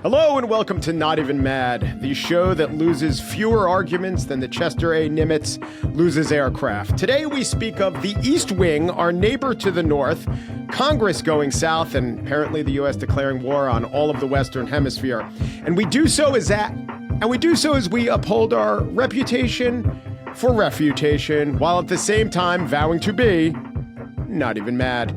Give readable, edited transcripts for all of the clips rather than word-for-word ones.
Hello and welcome to Not Even Mad, the show that loses fewer arguments than the Chester A. Nimitz loses aircraft. Today we speak of the East Wing, our neighbor to the north, Congress going south, and apparently the U.S. declaring war on all of the Western Hemisphere. And we do so as we uphold our reputation for refutation, while at the same time vowing to be not even mad.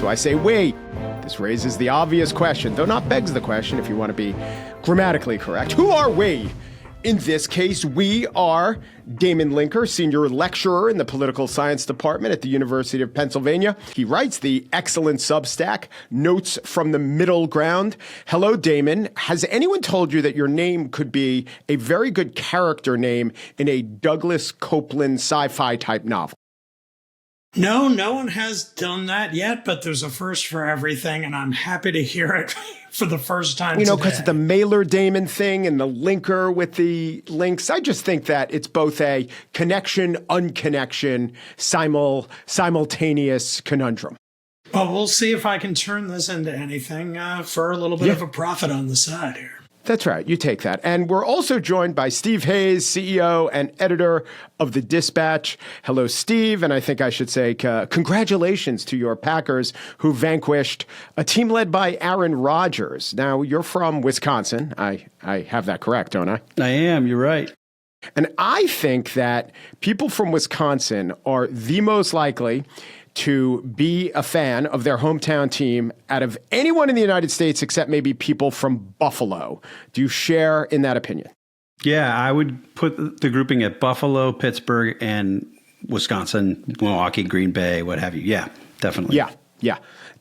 So I say, wait, this raises the obvious question, though not begs the question if you want to be grammatically correct. Who are we? In this case, we are Damon Linker, senior lecturer in the political science department at the University of Pennsylvania. He writes the excellent Substack, Notes from the Middle Ground. Hello, Damon. Has anyone told you that your name could be a very good character name in a Douglas Copeland sci-fi type novel? No, no one has done that yet, but there's a first for everything, and I'm happy to hear it for the first time You know, today. because of the Mailer Damon thing and the linker with the links, I just think that it's both a connection, unconnection, simultaneous conundrum. Well, we'll see if I can turn this into anything for a little bit of a profit on the side here. That's right. You take that. And we're also joined by Steve Hayes, CEO and editor of The Dispatch. Hello, Steve. And I think I should say congratulations to your Packers, who vanquished a team led by Aaron Rodgers. Now, you're from Wisconsin. I have that correct, don't I? I am. You're right. And I think that people from Wisconsin are the most likely to be a fan of their hometown team out of anyone in the United States except maybe people from Buffalo. Do you share in that opinion? Yeah, I would put the grouping at Buffalo, Pittsburgh, and Wisconsin, Milwaukee, Green Bay, what have you. Yeah, definitely. Yeah.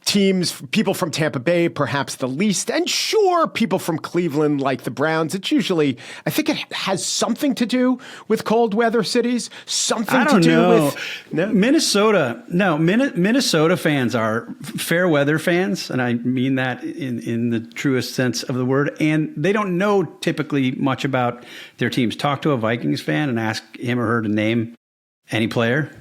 Teams, people from Tampa Bay, perhaps the least. And sure, people from Cleveland, like the Browns. It's usually, I think it has something to do with cold weather cities. Something to do with Minnesota. No, Minnesota fans are fair weather fans. And I mean that in the truest sense of the word. And they don't know typically much about their teams. Talk to a Vikings fan and ask him or her to name any player.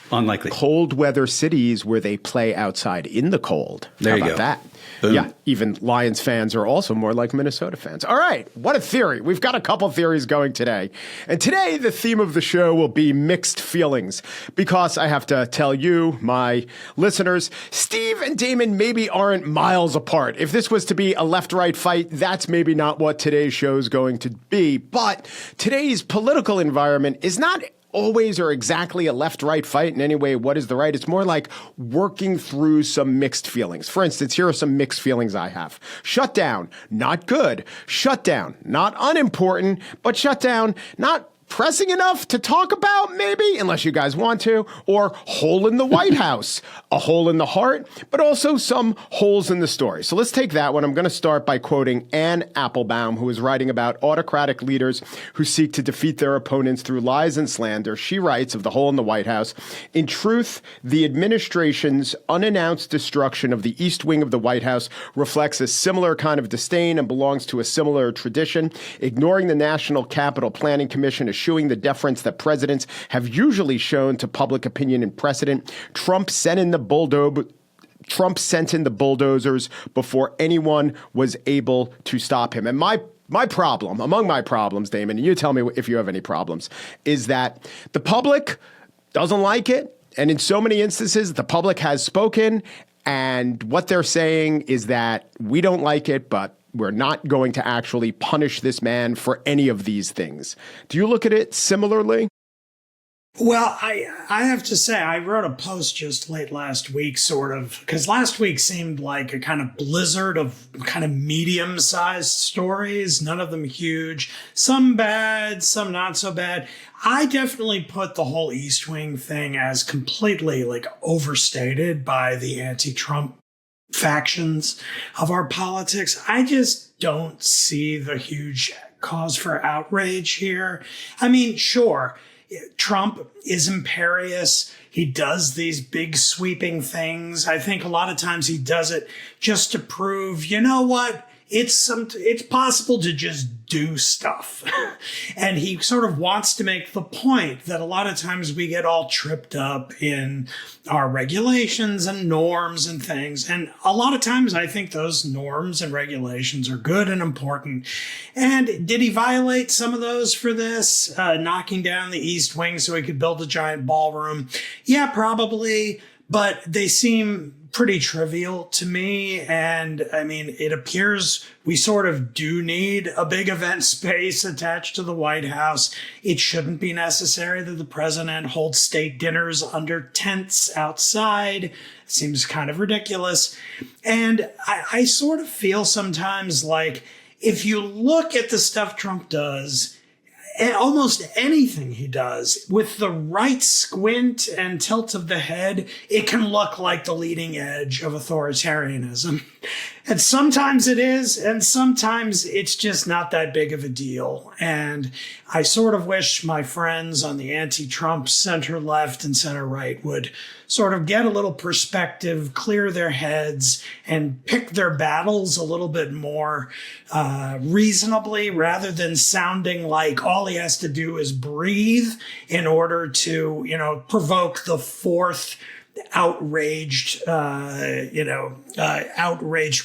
Unlikely. Cold weather cities where they play outside in the cold. There you How go. about that? Boom. Yeah, even Lions fans are also more like Minnesota fans. All right, what a theory. We've got a couple theories going today. And today, the theme of the show will be mixed feelings. Because I have to tell you, my listeners, Steve and Damon maybe aren't miles apart. If this was to be a left-right fight, that's maybe not what today's show is going to be. But today's political environment is not always or exactly a left-right fight in any way. What is the right? It's more like working through some mixed feelings. For instance, here are some mixed feelings I have. Shut down, not good. Shut down, not unimportant, but shut down, not pressing enough to talk about, maybe, unless you guys want to, or hole in the White House, a hole in the heart, but also some holes in the story. So let's take that one. I'm going to start by quoting Anne Applebaum, who is writing about autocratic leaders who seek to defeat their opponents through lies and slander. She writes of the hole in the White House, "In truth, the administration's unannounced destruction of the East Wing of the White House reflects a similar kind of disdain and belongs to a similar tradition. Ignoring the National Capital Planning Commission, eschewing the deference that presidents have usually shown to public opinion and precedent, Trump sent in the bulldozers before anyone was able to stop him." And my problem, among my problems, Damon, and you tell me if you have any problems, is that the public doesn't like it. And in so many instances, the public has spoken, and what they're saying is that we don't like it, but we're not going to actually punish this man for any of these things. Do you look at it similarly? Well, I have to say, I wrote a post just late last week, sort of, because last week seemed like a kind of blizzard of kind of medium-sized stories, none of them huge, some bad, some not so bad. I definitely put the whole East Wing thing as completely overstated by the anti-Trump factions of our politics. I just don't see the huge cause for outrage here. I mean, sure, Trump is imperious. He does these big sweeping things. I think a lot of times he does it just to prove, you know what? it's possible to just do stuff. And he sort of wants to make the point that a lot of times we get all tripped up in our regulations and norms and things. And a lot of times I think those norms and regulations are good and important. And did he violate some of those for this? Knocking down the East Wing so he could build a giant ballroom? Yeah, probably. But they seem pretty trivial to me. And I mean, it appears we sort of do need a big event space attached to the White House. It shouldn't be necessary that the president holds state dinners under tents outside. It seems kind of ridiculous. And I sort of feel sometimes like if you look at the stuff Trump does, almost anything he does, with the right squint and tilt of the head, it can look like the leading edge of authoritarianism. And sometimes it is, and sometimes it's just not that big of a deal. And I sort of wish my friends on the anti-Trump center left and center right would sort of get a little perspective, clear their heads, and pick their battles a little bit more reasonably, rather than sounding like all he has to do is breathe in order to, provoke the fourth outraged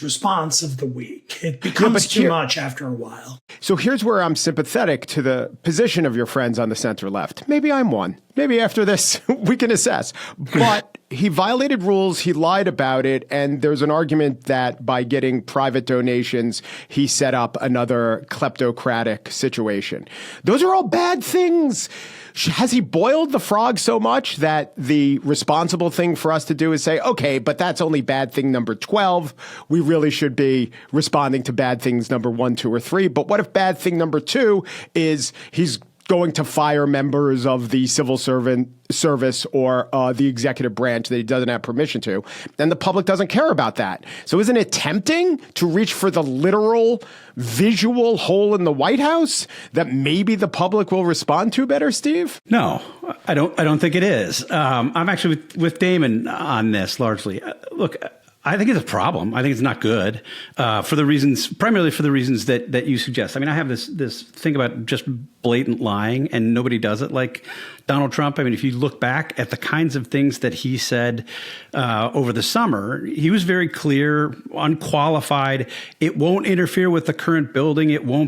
response of the week. It becomes too much after a while. So here's where I'm sympathetic to the position of your friends on the center left. Maybe I'm one. Maybe after this we can assess. But he violated rules, he lied about it, and there's an argument that by getting private donations, he set up another kleptocratic situation. Those are all bad things. Has he boiled the frog so much that the responsible thing for us to do is say, okay, but that's only bad thing number 12. We really should be responding to bad things number 1, 2, or 3. But what if bad thing number 2 is he's going to fire members of the civil service or the executive branch that he doesn't have permission to, and the public doesn't care about that. So isn't it tempting to reach for the literal visual hole in the White House that maybe the public will respond to better, Steve? No, I don't think it is. I'm actually with Damon on this largely. Look, I think it's a problem. I think it's not good primarily for the reasons that you suggest. I mean, I have this thing about just blatant lying, and nobody does it like Donald Trump. I mean, if you look back at the kinds of things that he said over the summer, he was very clear, unqualified. It won't interfere with the current building. It'll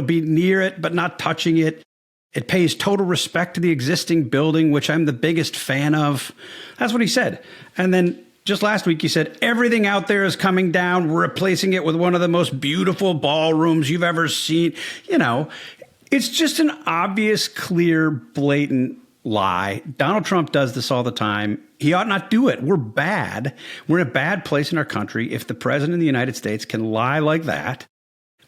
be near it, but not touching it. It pays total respect to the existing building, which I'm the biggest fan of. That's what he said. And then just last week, he said, everything out there is coming down. We're replacing it with one of the most beautiful ballrooms you've ever seen. It's just an obvious, clear, blatant lie. Donald Trump does this all the time. He ought not do it. We're bad. We're in a bad place in our country if the president of the United States can lie like that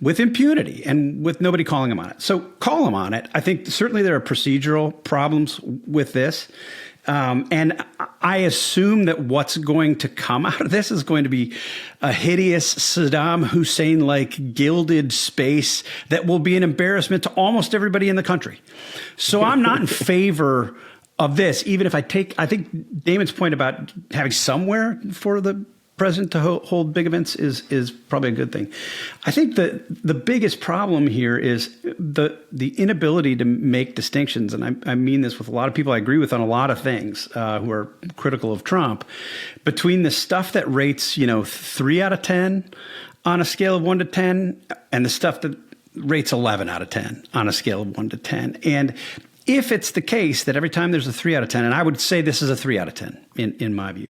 with impunity and with nobody calling him on it. So call him on it. I think certainly there are procedural problems with this. And I assume that what's going to come out of this is going to be a hideous Saddam Hussein-like gilded space that will be an embarrassment to almost everybody in the country. So I'm not in favor of this, even if I think Damon's point about having somewhere for the president to hold big events is probably a good thing. I think the biggest problem here is the inability to make distinctions. And I mean this with a lot of people I agree with on a lot of things who are critical of Trump, between the stuff that rates, 3 out of 10 on a scale of 1 to 10 and the stuff that rates 11 out of 10 on a scale of 1 to 10. And if it's the case that every time there's a 3 out of 10, and I would say this is a 3 out of 10 in my view,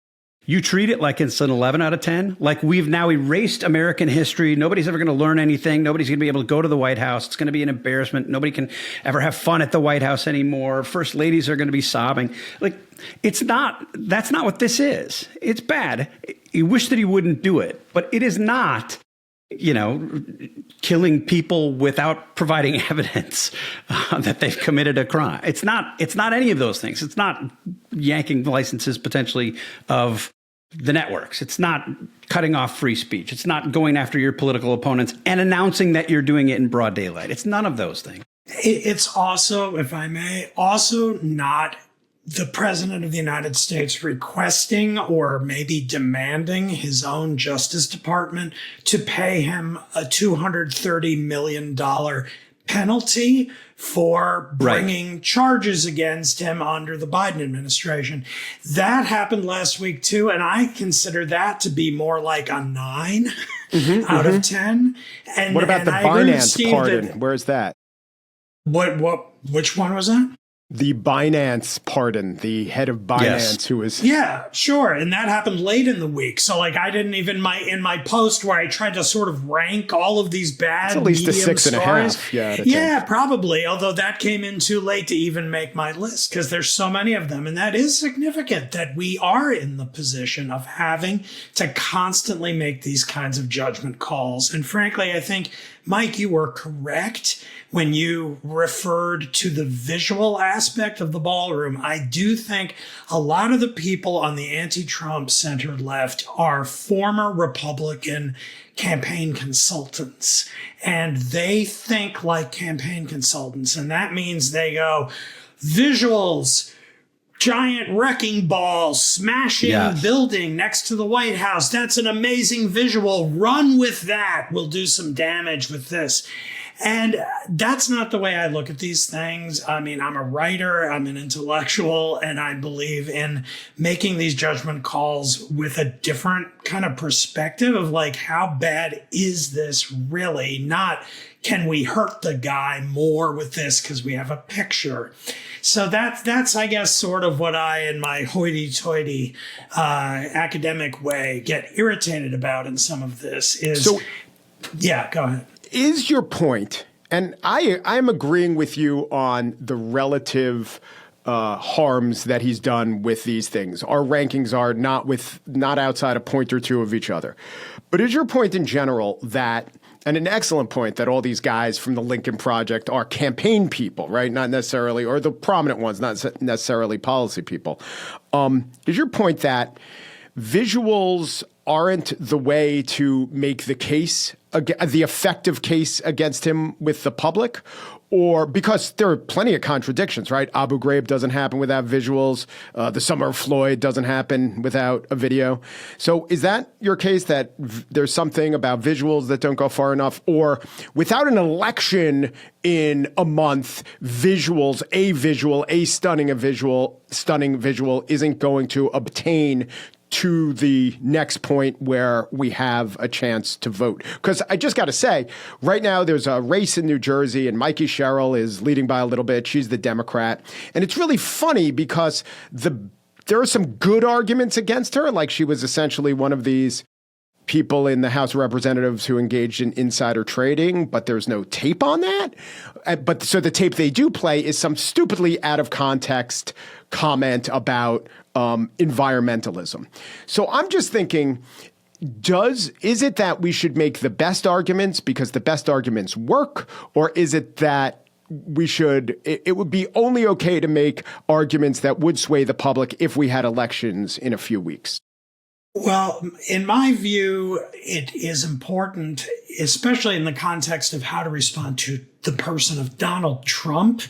you treat it like it's an 11 out of 10, like we've now erased American history. Nobody's ever going to learn anything. Nobody's going to be able to go to the White House. It's going to be an embarrassment. Nobody can ever have fun at the White House anymore. First ladies are going to be sobbing. Like, that's not what this is. It's bad. You wish that he wouldn't do it, but it is not, killing people without providing evidence that they've committed a crime. It's not any of those things. It's not yanking licenses potentially of the networks. It's not cutting off free speech. It's not going after your political opponents and announcing that you're doing it in broad daylight. It's none of those things. It's also, if I may, not the president of the United States requesting or maybe demanding his own Justice Department to pay him a $230 million penalty for bringing charges against him under the Biden administration. That happened last week too, and I consider that to be more like a 9 out of 10. And what about the Binance pardon? Where's that? Which one was that? The Binance pardon, the head of Binance who was... Yeah, sure. And that happened late in the week. So like I didn't even, in my post where I tried to sort of rank all of these bad at least a 6.5. Stories, yeah, probably. Although that came in too late to even make my list because there's so many of them. And that is significant that we are in the position of having to constantly make these kinds of judgment calls. And frankly, I think, Mike, you were correct when you referred to the visual aspect of the ballroom. I do think a lot of the people on the anti-Trump centered left are former Republican campaign consultants, and they think like campaign consultants. And that means they go, visuals, giant wrecking ball, smashing building next to the White House. That's an amazing visual. Run with that. We'll do some damage with this. And that's not the way I look at these things. I mean, I'm a writer, I'm an intellectual, and I believe in making these judgment calls with a different kind of perspective of like, how bad is this really? Not, can we hurt the guy more with this because we have a picture? So that's, I guess, sort of what I, in my hoity-toity academic way, get irritated about in some of this is... So, yeah, go ahead. Is your point, and I'm agreeing with you on the relative harms that he's done with these things. Our rankings are not outside a point or two of each other. But is your point in general that, and an excellent point, that all these guys from the Lincoln Project are campaign people, right? Not necessarily, or the prominent ones, not necessarily policy people. Is your point that visuals aren't the way to make the case, the effective case against him with the public? Or because there are plenty of contradictions, right? Abu Ghraib doesn't happen without visuals. The Summer of Floyd doesn't happen without a video. So is that your case, that there's something about visuals that don't go far enough? Or without an election in a month, visuals, a stunning visual isn't going to obtain to the next point where we have a chance to vote? Because I just got to say, right now there's a race in New Jersey and Mikey Sherrill is leading by a little bit. She's the Democrat. And it's really funny because there are some good arguments against her. Like, she was essentially one of these people in the House of Representatives who engaged in insider trading, but there's no tape on that. But so the tape they do play is some stupidly out of context comment about environmentalism. So I'm just thinking, is it that we should make the best arguments because the best arguments work? Or is it that it would be only okay to make arguments that would sway the public if we had elections in a few weeks? Well, in my view, it is important, especially in the context of how to respond to the person of Donald Trump,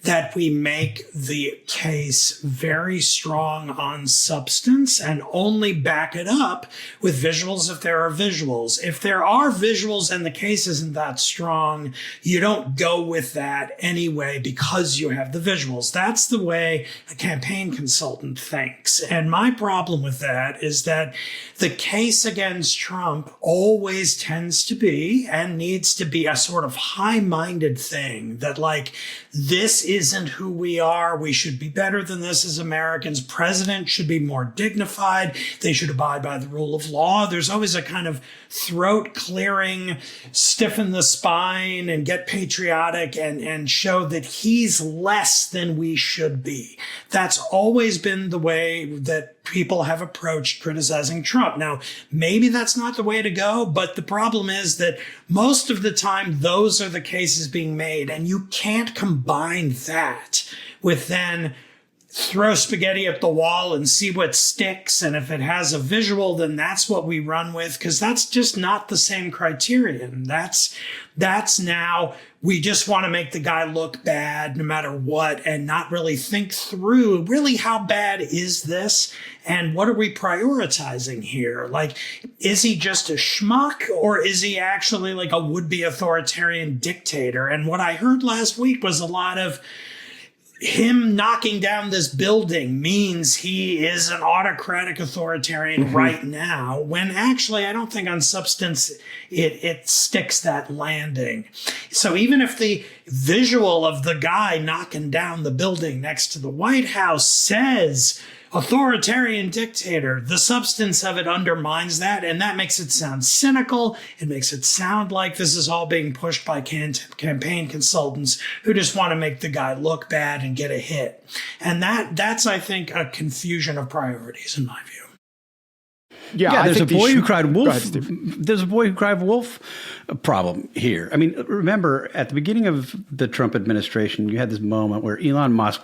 that we make the case very strong on substance and only back it up with visuals if there are visuals. If there are visuals and the case isn't that strong, you don't go with that anyway because you have the visuals. That's the way a campaign consultant thinks. And my problem with that is that the case against Trump always tends to be and needs to be a sort of high-minded thing that, like, this isn't who we are. We should be better than this as Americans. Presidents should be more dignified. They should abide by the rule of law. There's always a kind of throat clearing, stiffen the spine and get patriotic and show that he's less than we should be. That's always been the way that people have approached criticizing Trump. Now, maybe that's not the way to go, but the problem is that most of the time, those are the cases being made, and you can't combine that with then throw spaghetti at the wall and see what sticks. And if it has a visual, then that's what we run with, because that's just not the same criterion. That's now we just want to make the guy look bad no matter what, and not really think through really how bad is this and what are we prioritizing here? Like, is he just a schmuck, or is he actually like a would-be authoritarian dictator? And what I heard last week was a lot of him knocking down this building means he is an autocratic authoritarian right now, when actually I don't think on substance it sticks that landing. So even if the visual of the guy knocking down the building next to the White House says authoritarian dictator, the substance of it undermines that, and that makes it sound cynical. It makes it sound like this is all being pushed by campaign consultants who just want to make the guy look bad and get a hit. And that's, I think, a confusion of priorities in my view. Yeah, there's a boy who cried wolf. There's a boy who cried wolf problem here. I mean, remember at the beginning of the Trump administration, you had this moment where Elon Musk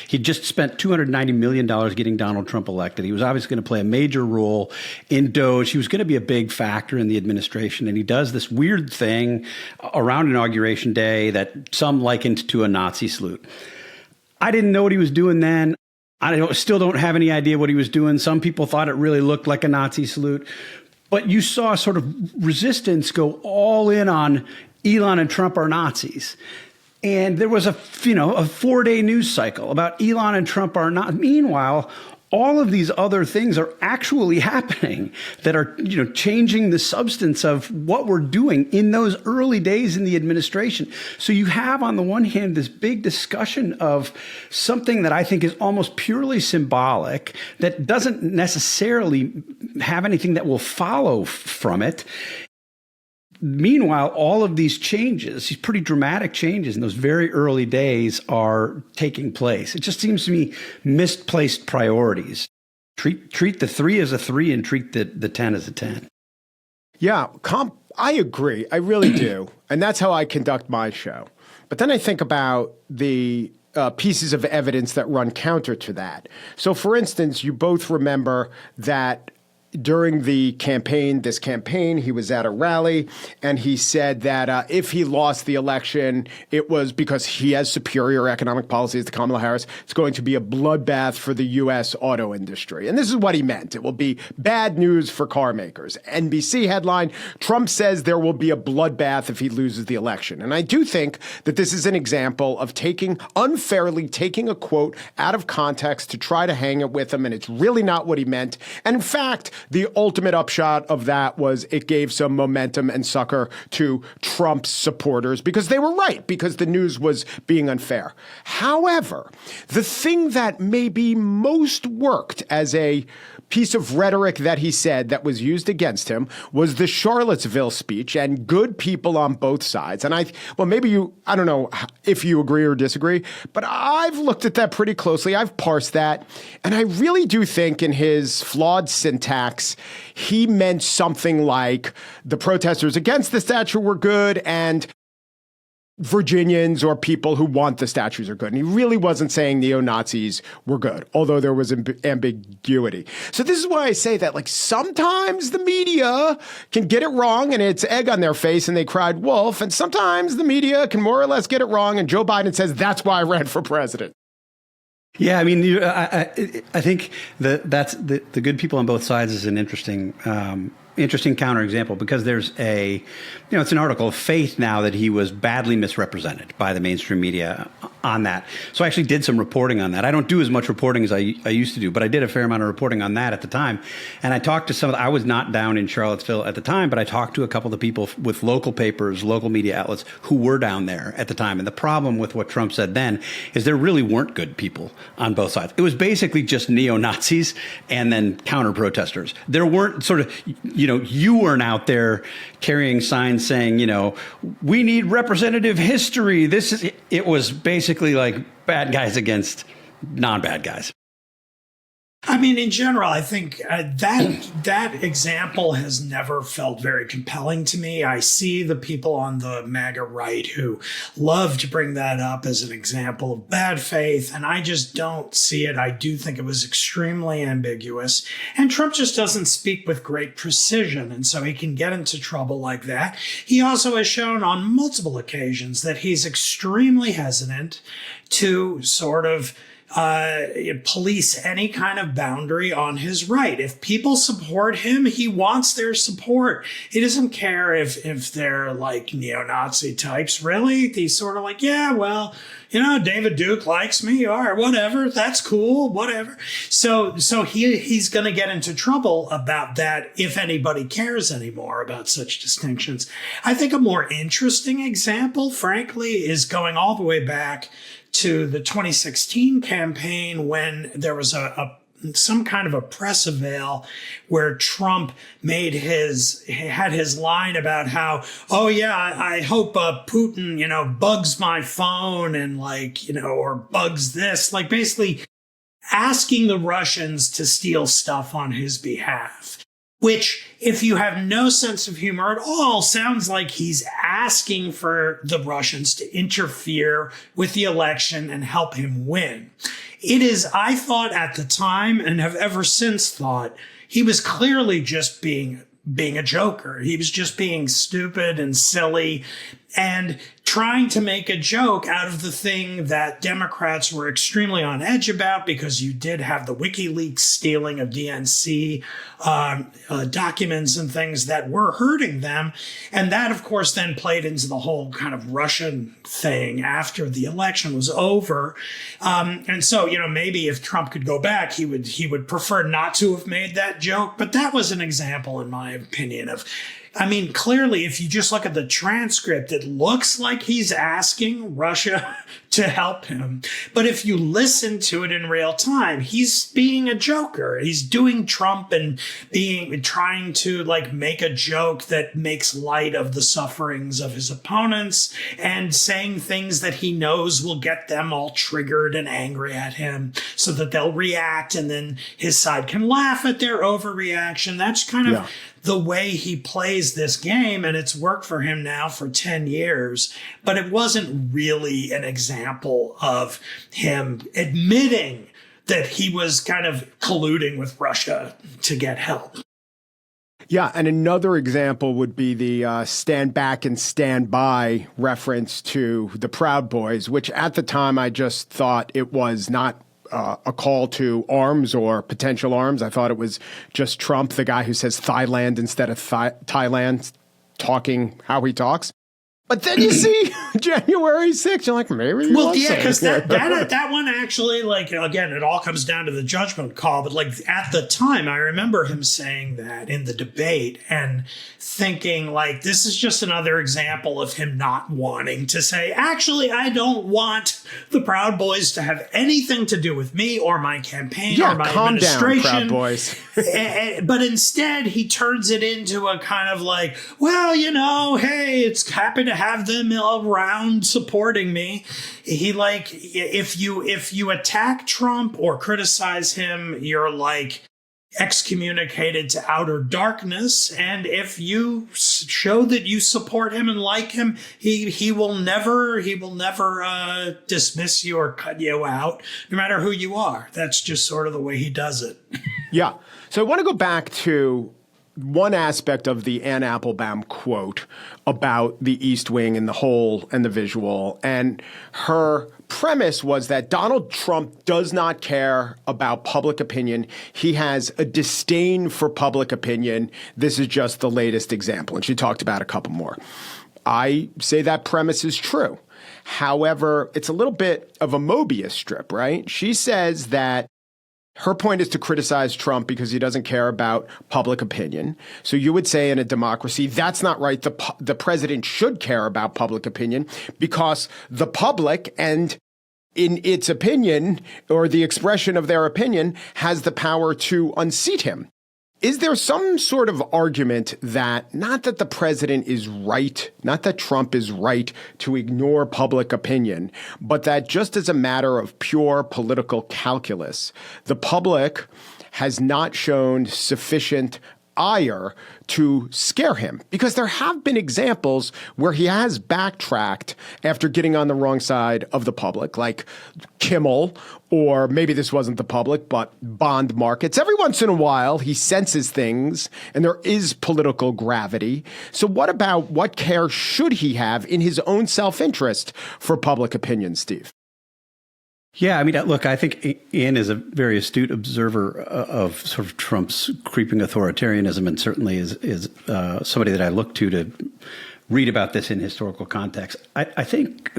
he'd just spent $290 million getting Donald Trump elected. He was obviously going to play a major role in Doge. He was going to be a big factor in the administration. And he does this weird thing around Inauguration Day that some likened to a Nazi salute. I didn't know what he was doing then. I still don't have any idea what he was doing. Some people thought it really looked like a Nazi salute. But you saw sort of resistance go all in on Elon and Trump are Nazis. And there was a 4-day news cycle about Elon and Trump are not. Meanwhile, all of these other things are actually happening that are, changing the substance of what we're doing in those early days in the administration. So you have, on the one hand, this big discussion of something that I think is almost purely symbolic, that doesn't necessarily have anything that will follow from it. Meanwhile, all of these changes, these pretty dramatic changes in those very early days are taking place. It just seems to me misplaced priorities. Treat the 3 as a 3 and treat the 10 as a 10. Yeah, I agree. I really do. And that's how I conduct my show. But then I think about the pieces of evidence that run counter to that. So, for instance, you both remember that during this campaign, he was at a rally and he said that if he lost the election, it was because he has superior economic policies to Kamala Harris. It's going to be a bloodbath for the U.S. auto industry. And this is what he meant. It will be bad news for car makers. NBC headline, Trump says there will be a bloodbath if he loses the election. And I do think that this is an example of unfairly taking a quote out of context to try to hang it with him. And it's really not what he meant. And in fact, the ultimate upshot of that was it gave some momentum and succor to Trump's supporters because they were right, because the news was being unfair. However, the thing that maybe most worked as a piece of rhetoric that he said that was used against him was the Charlottesville speech, and good people on both sides. And I don't know if you agree or disagree, but I've looked at that pretty closely. I've parsed that. And I really do think in his flawed syntax, he meant something like the protesters against the statue were good and Virginians or people who want the statues are good. And he really wasn't saying neo-Nazis were good, although there was ambiguity. So this is why I say that, sometimes the media can get it wrong and it's egg on their face and they cried wolf. And sometimes the media can more or less get it wrong. And Joe Biden says, that's why I ran for president. Yeah, I mean, I think that's the good people on both sides is an interesting counterexample, because there's it's an article of faith now that he was badly misrepresented by the mainstream media on that. So I actually did some reporting on that. I don't do as much reporting as I used to do, but I did a fair amount of reporting on that at the time. And I talked to I was not down in Charlottesville at the time, but I talked to a couple of the people with local papers, local media outlets who were down there at the time. And the problem with what Trump said then is there really weren't good people on both sides. It was basically just neo-Nazis and then counter-protesters. There weren't you weren't out there carrying signs saying, we need representative history. It was basically like bad guys against non-bad guys. I mean, in general, I think that example has never felt very compelling to me. I see the people on the MAGA right who love to bring that up as an example of bad faith, and I just don't see it. I do think it was extremely ambiguous, and Trump just doesn't speak with great precision, and so he can get into trouble like that. He also has shown on multiple occasions that he's extremely hesitant to sort of police any kind of boundary on his right. If people support him, he wants their support. He doesn't care if they're like neo-Nazi types. Really? He's sort of like, yeah, well, David Duke likes me, or whatever. That's cool, whatever. So he's going to get into trouble about that if anybody cares anymore about such distinctions. I think a more interesting example, frankly, is going all the way back to the 2016 campaign when there was some kind of a press avail where Trump had his line about how, oh yeah, I hope Putin, bugs my phone and or bugs this, basically asking the Russians to steal stuff on his behalf. Which, if you have no sense of humor at all, sounds like he's asking for the Russians to interfere with the election and help him win. It is, I thought at the time, and have ever since thought, he was clearly just being a joker. He was just being stupid and silly and trying to make a joke out of the thing that Democrats were extremely on edge about, because you did have the WikiLeaks stealing of DNC documents and things that were hurting them. And that, of course, then played into the whole kind of Russian thing after the election was over. And so, maybe if Trump could go back, he would prefer not to have made that joke. But that was an example, in my opinion, of clearly, if you just look at the transcript, it looks like he's asking Russia to help him. But if you listen to it in real time, he's being a joker. He's doing Trump and trying to make a joke that makes light of the sufferings of his opponents and saying things that he knows will get them all triggered and angry at him so that they'll react, and then his side can laugh at their overreaction. That's kind of the way he plays this game, and it's worked for him now for 10 years. But it wasn't really an example of him admitting that he was kind of colluding with Russia to get help. Yeah, and another example would be the stand back and stand by reference to the Proud Boys, which at the time I just thought it was not a call to arms or potential arms. I thought it was just Trump, the guy who says Thailand instead of Thailand, talking how he talks. But then you see January 6th, you're like, maybe. Well, yeah, because that one actually, again, it all comes down to the judgment call. But at the time, I remember him saying that in the debate and thinking this is just another example of him not wanting to say, actually, I don't want the Proud Boys to have anything to do with me or my campaign or my administration. Calm down, Proud Boys. But instead, he turns it into a kind of hey, it's happy to have them around supporting me. He if you attack Trump or criticize him, you're excommunicated to outer darkness. And if you show that you support him and like him, he will never dismiss you or cut you out, no matter who you are. That's just sort of the way he does it. Yeah. So I want to go back to one aspect of the Anne Applebaum quote about the East Wing and the whole and the visual. And her premise was that Donald Trump does not care about public opinion. He has a disdain for public opinion. This is just the latest example. And she talked about a couple more. I say that premise is true. However, it's a little bit of a Mobius strip, right? She says that her point is to criticize Trump because he doesn't care about public opinion. So you would say in a democracy, that's not right. The president should care about public opinion because the public, and in its opinion or the expression of their opinion, has the power to unseat him. Is there some sort of argument that not that the president is right, not that Trump is right to ignore public opinion, but that just as a matter of pure political calculus, the public has not shown sufficient ire to scare him, because there have been examples where he has backtracked after getting on the wrong side of the public, like Kimmel, or maybe this wasn't the public, but bond markets. Every once in a while, he senses things and there is political gravity. So what care should he have in his own self-interest for public opinion, Steve? Yeah, I mean, look, I think Ian is a very astute observer of sort of Trump's creeping authoritarianism, and certainly is somebody that I look to read about this in historical context. I think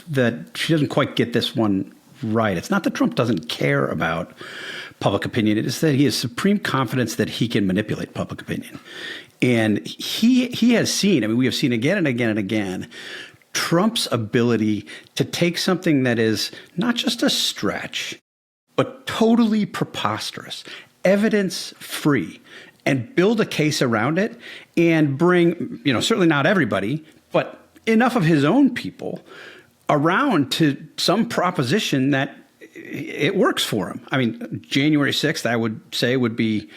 that she doesn't quite get this one right. It's not that Trump doesn't care about public opinion. It is that he has supreme confidence that he can manipulate public opinion. And he has seen, I mean, we have seen again and again and again, Trump's ability to take something that is not just a stretch, but totally preposterous, evidence-free, and build a case around it and bring, certainly not everybody, but enough of his own people around to some proposition that it works for him. I mean, January 6th, I would say, would be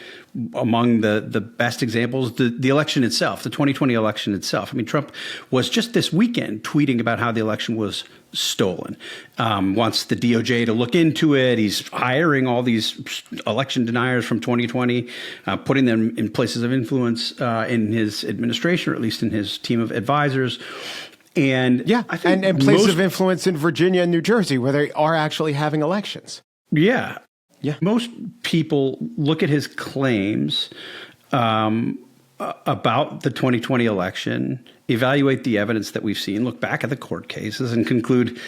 among the best examples. The election itself, the 2020 election itself. I mean, Trump was just this weekend tweeting about how the election was stolen. Wants the DOJ to look into it. He's hiring all these election deniers from 2020, putting them in places of influence in his administration, or at least in his team of advisors. And I think and places of influence in Virginia and New Jersey where they are actually having elections. Yeah. Yeah. Most people look at his claims about the 2020 election, evaluate the evidence that we've seen, look back at the court cases, and conclude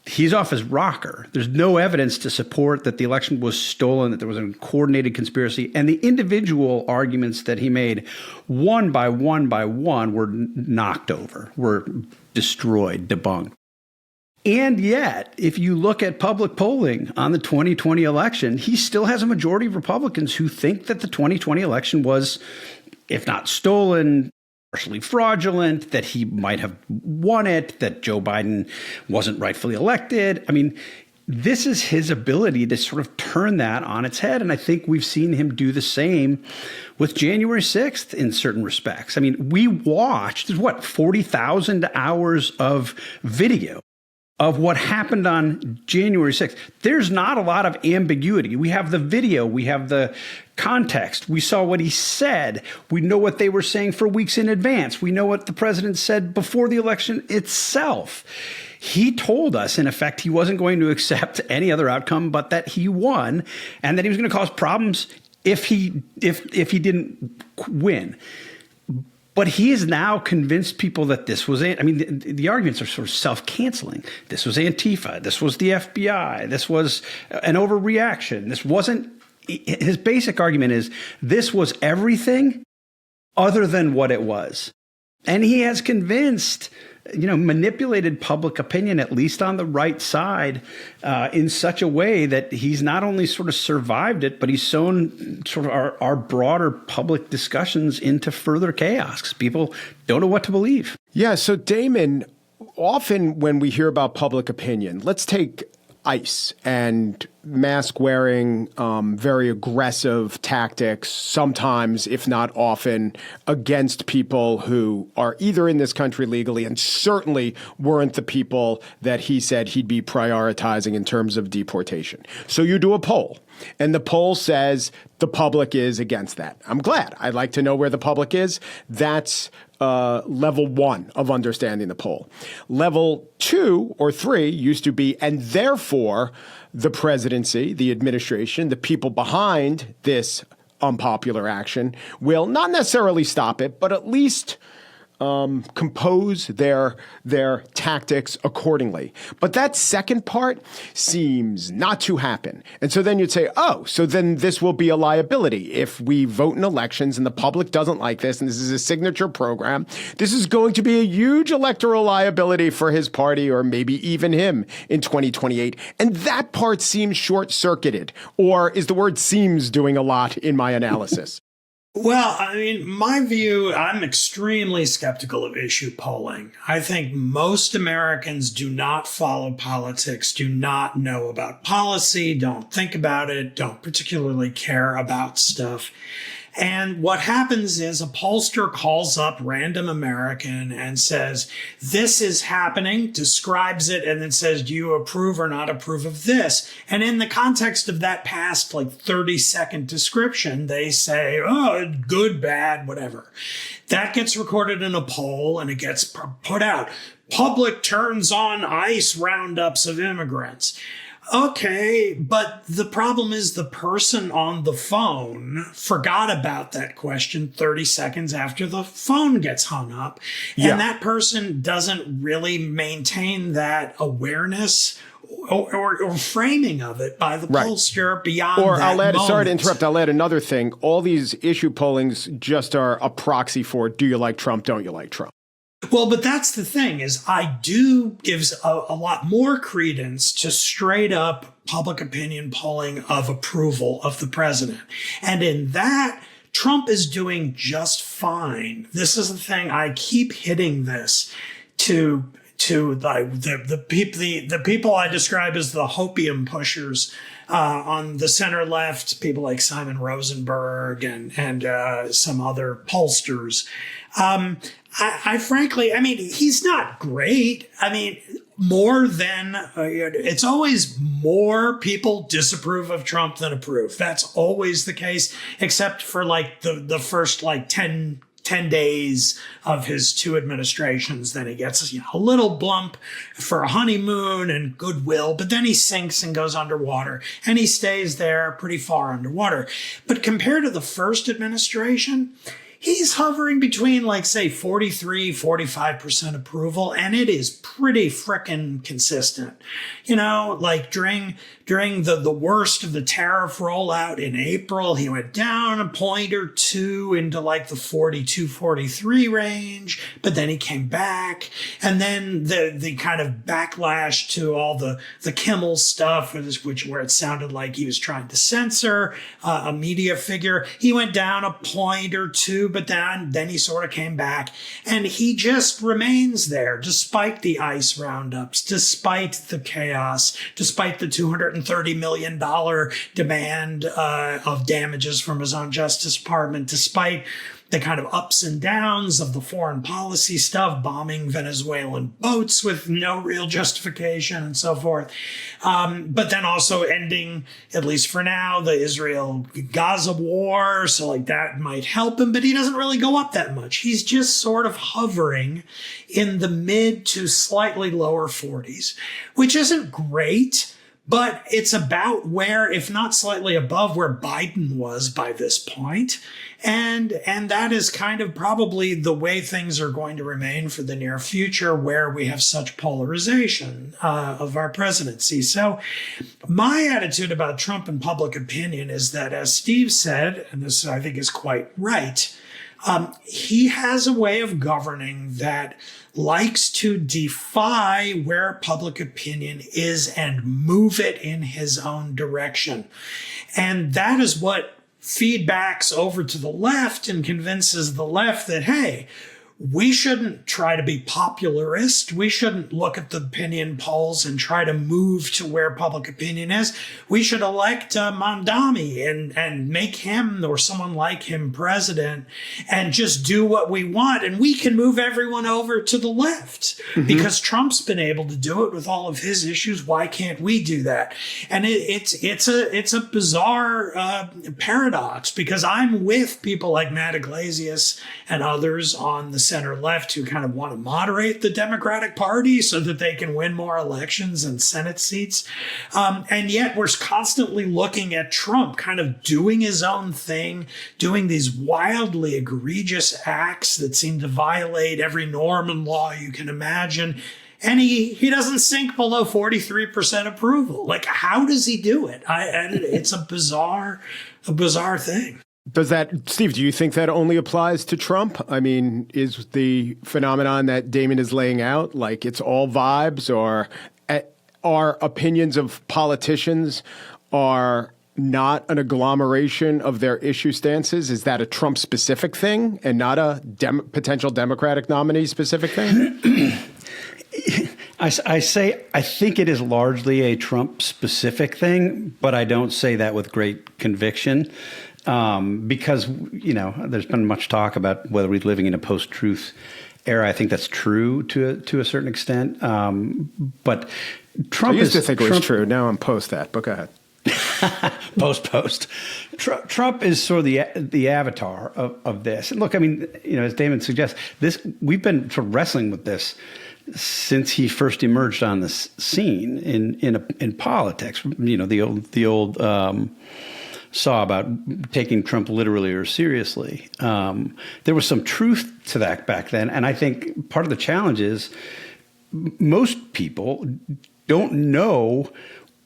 he's off his rocker. There's no evidence to support that the election was stolen, that there was a coordinated conspiracy. And the individual arguments that he made, one by one by one, were knocked over, were destroyed, debunked. And yet, if you look at public polling on the 2020 election, he still has a majority of Republicans who think that the 2020 election was, if not stolen, partially fraudulent, that he might have won it, that Joe Biden wasn't rightfully elected. I mean, this is his ability to sort of turn that on its head. And I think we've seen him do the same with January 6th in certain respects. I mean, we watched, 40,000 hours of video of what happened on January 6th. There's not a lot of ambiguity. We have the video. We have the context. We saw what he said. We know what they were saying for weeks in advance. We know what the president said before the election itself. He told us, in effect, he wasn't going to accept any other outcome but that he won, and that he was going to cause problems if he didn't win. But he has now convinced people that this was it. I mean, the arguments are sort of self-canceling. This was Antifa. This was the FBI. This was an overreaction. This wasn't. His basic argument is this was everything other than what it was. And he has convinced, manipulated public opinion, at least on the right side, in such a way that he's not only sort of survived it, but he's sown sort of our broader public discussions into further chaos. People don't know what to believe. Yeah. So, Damon, often when we hear about public opinion, let's take ICE and mask wearing, very aggressive tactics, sometimes, if not often, against people who are either in this country legally and certainly weren't the people that he said he'd be prioritizing in terms of deportation. So you do a poll, and the poll says the public is against that. I'm glad. I'd like to know where the public is. That's level one of understanding the poll. Level 2 or 3 used to be, and therefore the presidency, the administration, the people behind this unpopular action will not necessarily stop it, but at least compose their tactics accordingly. But that second part seems not to happen. And so then you'd say, oh, so then this will be a liability. If we vote in elections and the public doesn't like this, and this is a signature program, this is going to be a huge electoral liability for his party, or maybe even him, in 2028. And that part seems short-circuited. Or is the word seems doing a lot in my analysis? Well, I mean, my view, I'm extremely skeptical of issue polling. I think most Americans do not follow politics, do not know about policy, don't think about it, don't particularly care about stuff. And what happens is a pollster calls up random American and says, this is happening, describes it, and then says, do you approve or not approve of this? And in the context of that past 30-second description, they say, oh, good, bad, whatever. That gets recorded in a poll and it gets put out. Public turns on ICE roundups of immigrants. Okay, but the problem is the person on the phone forgot about that question 30 seconds after the phone gets hung up. Yeah. And that person doesn't really maintain that awareness or framing of it by the pollster beyond that moment. Sorry to interrupt, I'll add another thing. All these issue pollings just are a proxy for do you like Trump, don't you like Trump? Well, but that's the thing is I do gives a lot more credence to straight up public opinion polling of approval of the president. And in that, Trump is doing just fine. This is the thing. I keep hitting this to the people I describe as the hopium pushers on the center left, people like Simon Rosenberg and some other pollsters. I frankly, I mean, he's not great. I mean, more than it's always more people disapprove of Trump than approve. That's always the case, except for the first 10 days of his two administrations. Then he gets a little bump for a honeymoon and goodwill, but then he sinks and goes underwater, and he stays there pretty far underwater. But compared to the first administration, he's hovering between, say, 43, 45% approval, and it is pretty frickin' consistent. During the worst of the tariff rollout in April, he went down a point or two into the 42, 43 range, but then he came back. And then the kind of backlash to all the Kimmel stuff, where it sounded like he was trying to censor a media figure, he went down a point or two, but then he sort of came back, and he just remains there despite the ICE roundups, despite the chaos, despite the $230 million demand of damages from his own Justice Department, despite the kind of ups and downs of the foreign policy stuff, bombing Venezuelan boats with no real justification and so forth. But then also ending, at least for now, the Israel-Gaza war. So that might help him, but he doesn't really go up that much. He's just sort of hovering in the mid to slightly lower 40s, which isn't great. But it's about where, if not slightly above, where Biden was by this point. And that is kind of probably the way things are going to remain for the near future, where we have such polarization of our presidency. So my attitude about Trump and public opinion is that, as Steve said, and this I think is quite right, he has a way of governing that likes to defy where public opinion is and move it in his own direction. And that is what feedbacks over to the left and convinces the left that, hey, we shouldn't try to be popularist. We shouldn't look at the opinion polls and try to move to where public opinion is. We should elect Mamdani and make him or someone like him president and just do what we want. And we can move everyone over to the left because Trump's been able to do it with all of his issues. Why can't we do that? And it's a bizarre paradox, because I'm with people like Matt Iglesias and others on the center left who kind of want to moderate the Democratic Party so that they can win more elections and Senate seats. And yet we're constantly looking at Trump kind of doing his own thing, doing these wildly egregious acts that seem to violate every norm and law you can imagine. And he doesn't sink below 43% approval. How does he do it? It's a bizarre thing. Does that, Steve, do you think that only applies to Trump? I mean, is the phenomenon that Damon is laying out, it's all vibes, or are opinions of politicians are not an agglomeration of their issue stances? Is that a Trump specific thing and not a potential Democratic nominee specific thing? I think it is largely a Trump specific thing, but I don't say that with great conviction. Because, there's been much talk about whether we're living in a post-truth era. I think that's true to a certain extent. But Trump I used to think it was true. Now I'm post that, but go ahead. Post. Trump is sort of the avatar of this. And look, I mean, as Damon suggests, we've been sort of wrestling with this since he first emerged on the scene in politics. The old saw about taking Trump literally or seriously. There was some truth to that back then, and I think part of the challenge is most people don't know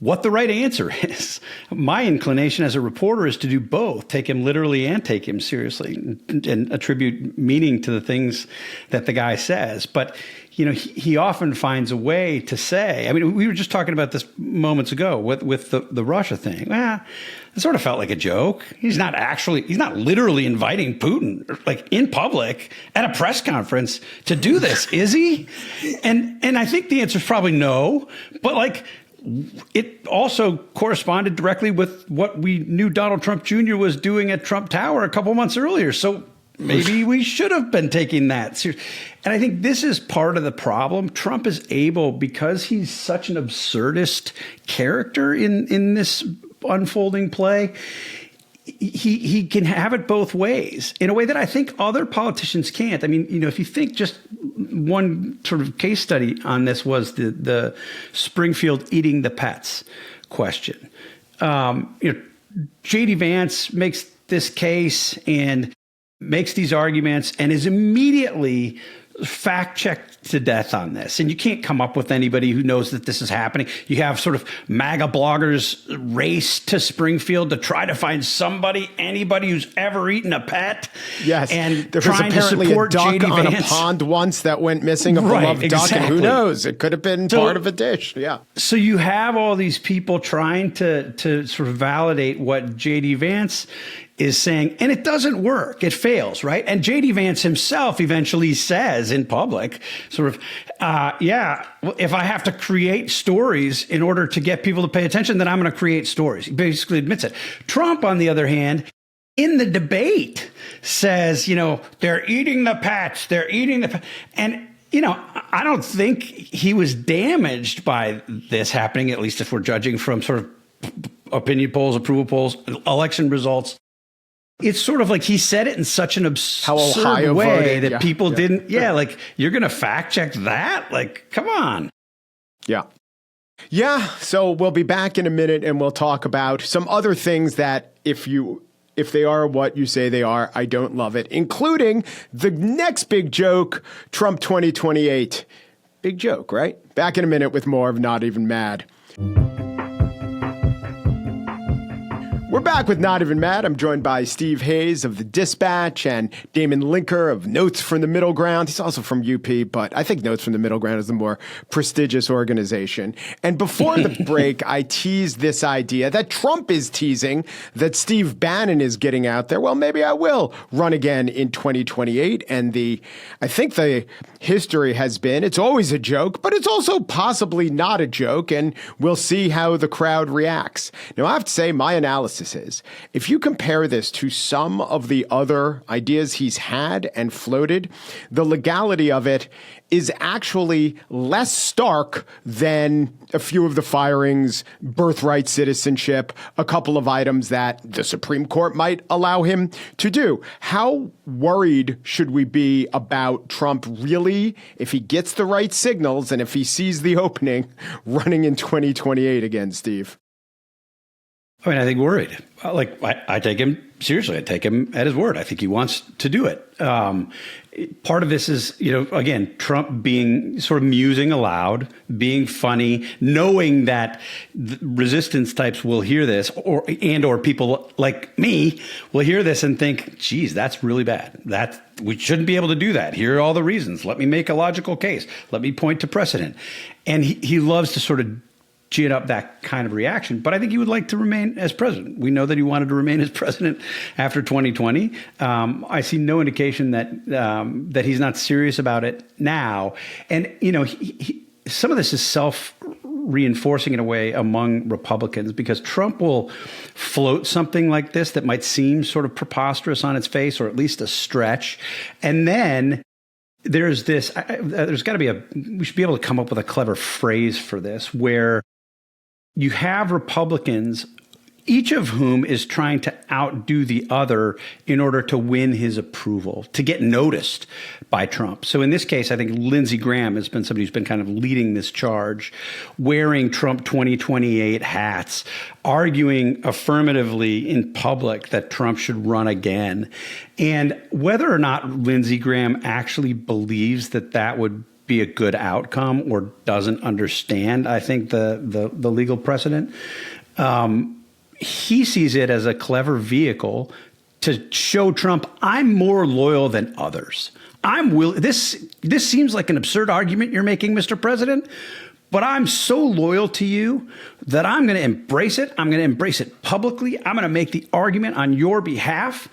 what the right answer is. My inclination as a reporter is to do both, take him literally and take him seriously, and attribute meaning to the things that the guy says. But, he often finds a way to say, I mean, we were just talking about this moments ago with the Russia thing. It sort of felt like a joke. He's not literally inviting Putin, like in public at a press conference to do this, is he? And I think the answer is probably no, but it also corresponded directly with what we knew Donald Trump Jr. was doing at Trump Tower a couple months earlier. So maybe we should have been taking that seriously. And I think this is part of the problem. Trump is able, because he's such an absurdist character in this unfolding play, he can have it both ways in a way that I think other politicians can't. I mean, if you think just one sort of case study on this was the Springfield eating the pets question. J.D. Vance makes this case and makes these arguments and is immediately fact-checked to death on this. And you can't come up with anybody who knows that this is happening. You have sort of MAGA bloggers race to Springfield to try to find anybody who's ever eaten a pet. Yes. And there was trying to apparently support a duck J.D. on Vance. A pond once that went missing, a beloved duck, and who knows? It could have been part of a dish. Yeah. So you have all these people trying to sort of validate what J.D. Vance is saying, and it doesn't work. It fails, right? And J.D. Vance himself eventually says in public, sort of, if I have to create stories in order to get people to pay attention, then I'm going to create stories. He basically admits it. Trump, on the other hand, in the debate says, they're eating the pets, and I don't think he was damaged by this happening, at least if we're judging from sort of opinion polls, approval polls, election results. It's sort of like he said it in such an absurd way that people didn't. Yeah, like, you're going to fact check that? Like, come on. Yeah. Yeah. So we'll be back in a minute and we'll talk about some other things that if they are what you say they are, I don't love it, including the next big joke, Trump 2028. Big joke, right? Back in a minute with more of Not Even Mad. We're back with Not Even Mad. I'm joined by Steve Hayes of The Dispatch and Damon Linker of Notes from the Middle Ground. He's also from UP, but I think Notes from the Middle Ground is the more prestigious organization. And before the break, I teased this idea that Trump is teasing that Steve Bannon is getting out there. Well, maybe I will run again in 2028. And I think the history has been, it's always a joke, but it's also possibly not a joke. And we'll see how the crowd reacts. Now, I have to say my analysis is, if you compare this to some of the other ideas he's had and floated, the legality of it is actually less stark than a few of the firings, birthright citizenship, a couple of items that the Supreme Court might allow him to do. How worried should we be about Trump really, if he gets the right signals and if he sees the opening, running in 2028 again, Steve? I mean, I think worried. I take him seriously. I take him at his word. I think he wants to do it. Part of this is, again, Trump being sort of musing aloud, being funny, knowing that resistance types will hear this, or people like me will hear this and think, geez, that's really bad. We shouldn't be able to do that. Here are all the reasons. Let me make a logical case. Let me point to precedent. And he loves to sort of gin up that kind of reaction. But I think he would like to remain as president. We know that he wanted to remain as president after 2020. I see no indication that he's not serious about it now. And, some of this is self-reinforcing in a way among Republicans, because Trump will float something like this that might seem sort of preposterous on its face, or at least a stretch. And then there's this, there's got to be we should be able to come up with a clever phrase for this, where you have Republicans, each of whom is trying to outdo the other in order to win his approval, to get noticed by Trump. So in this case, I think Lindsey Graham has been somebody who's been kind of leading this charge, wearing Trump 2028 hats, arguing affirmatively in public that Trump should run again. And whether or not Lindsey Graham actually believes that that would be a good outcome or doesn't understand, I think, the legal precedent, he sees it as a clever vehicle to show Trump, I'm more loyal than others. This seems like an absurd argument you're making, Mr. President, but I'm so loyal to you that I'm going to embrace it. I'm going to embrace it publicly. I'm going to make the argument on your behalf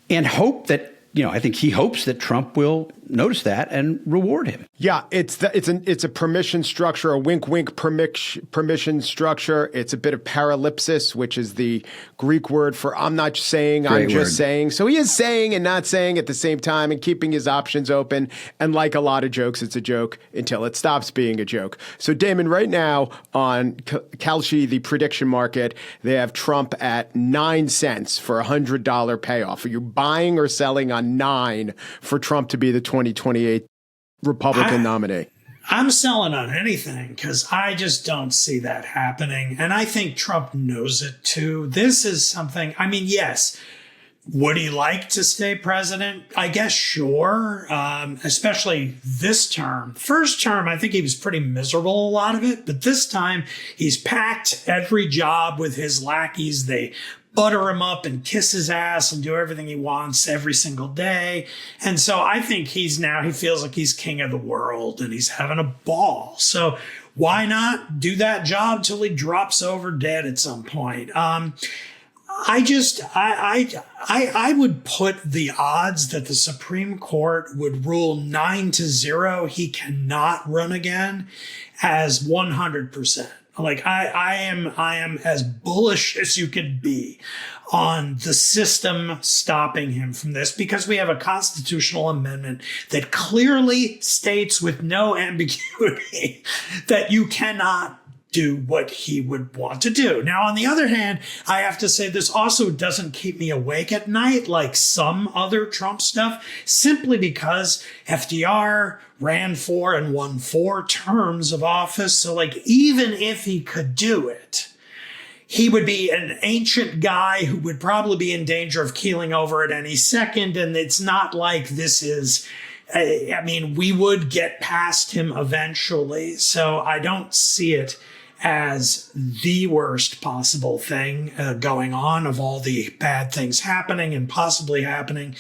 and hope that, I think he hopes that Trump will notice that and reward him. Yeah, it's a permission structure, a wink permission structure. It's a bit of paralipsis, which is the Greek word for I'm not saying, I'm just saying. So he is saying and not saying at the same time and keeping his options open. And like a lot of jokes, it's a joke until it stops being a joke. So Damon, right now on Kalshi, the prediction market, they have Trump at 9 cents for $100 payoff. Are you buying or selling on 9 for Trump to be the 2028 Republican nominee? I'm selling on anything because I just don't see that happening. And I think Trump knows it too. This is something, yes, would he like to stay president? I guess sure, especially this term. First term, I think he was pretty miserable a lot of it. But this time, he's packed every job with his lackeys. They butter him up and kiss his ass and do everything he wants every single day. And so I think he feels like he's king of the world and he's having a ball. So why not do that job till he drops over dead at some point? I would put the odds that the Supreme Court would rule 9-0 he cannot run again as 100%. Like I am as bullish as you could be on the system stopping him from this, because we have a constitutional amendment that clearly states with no ambiguity that you cannot do what he would want to do. Now, on the other hand, I have to say this also doesn't keep me awake at night like some other Trump stuff, simply because FDR ran 4 and won 4 terms of office. So even if he could do it, he would be an ancient guy who would probably be in danger of keeling over at any second. And it's not like this is, we would get past him eventually. So I don't see it as the worst possible thing going on of all the bad things happening and possibly happening.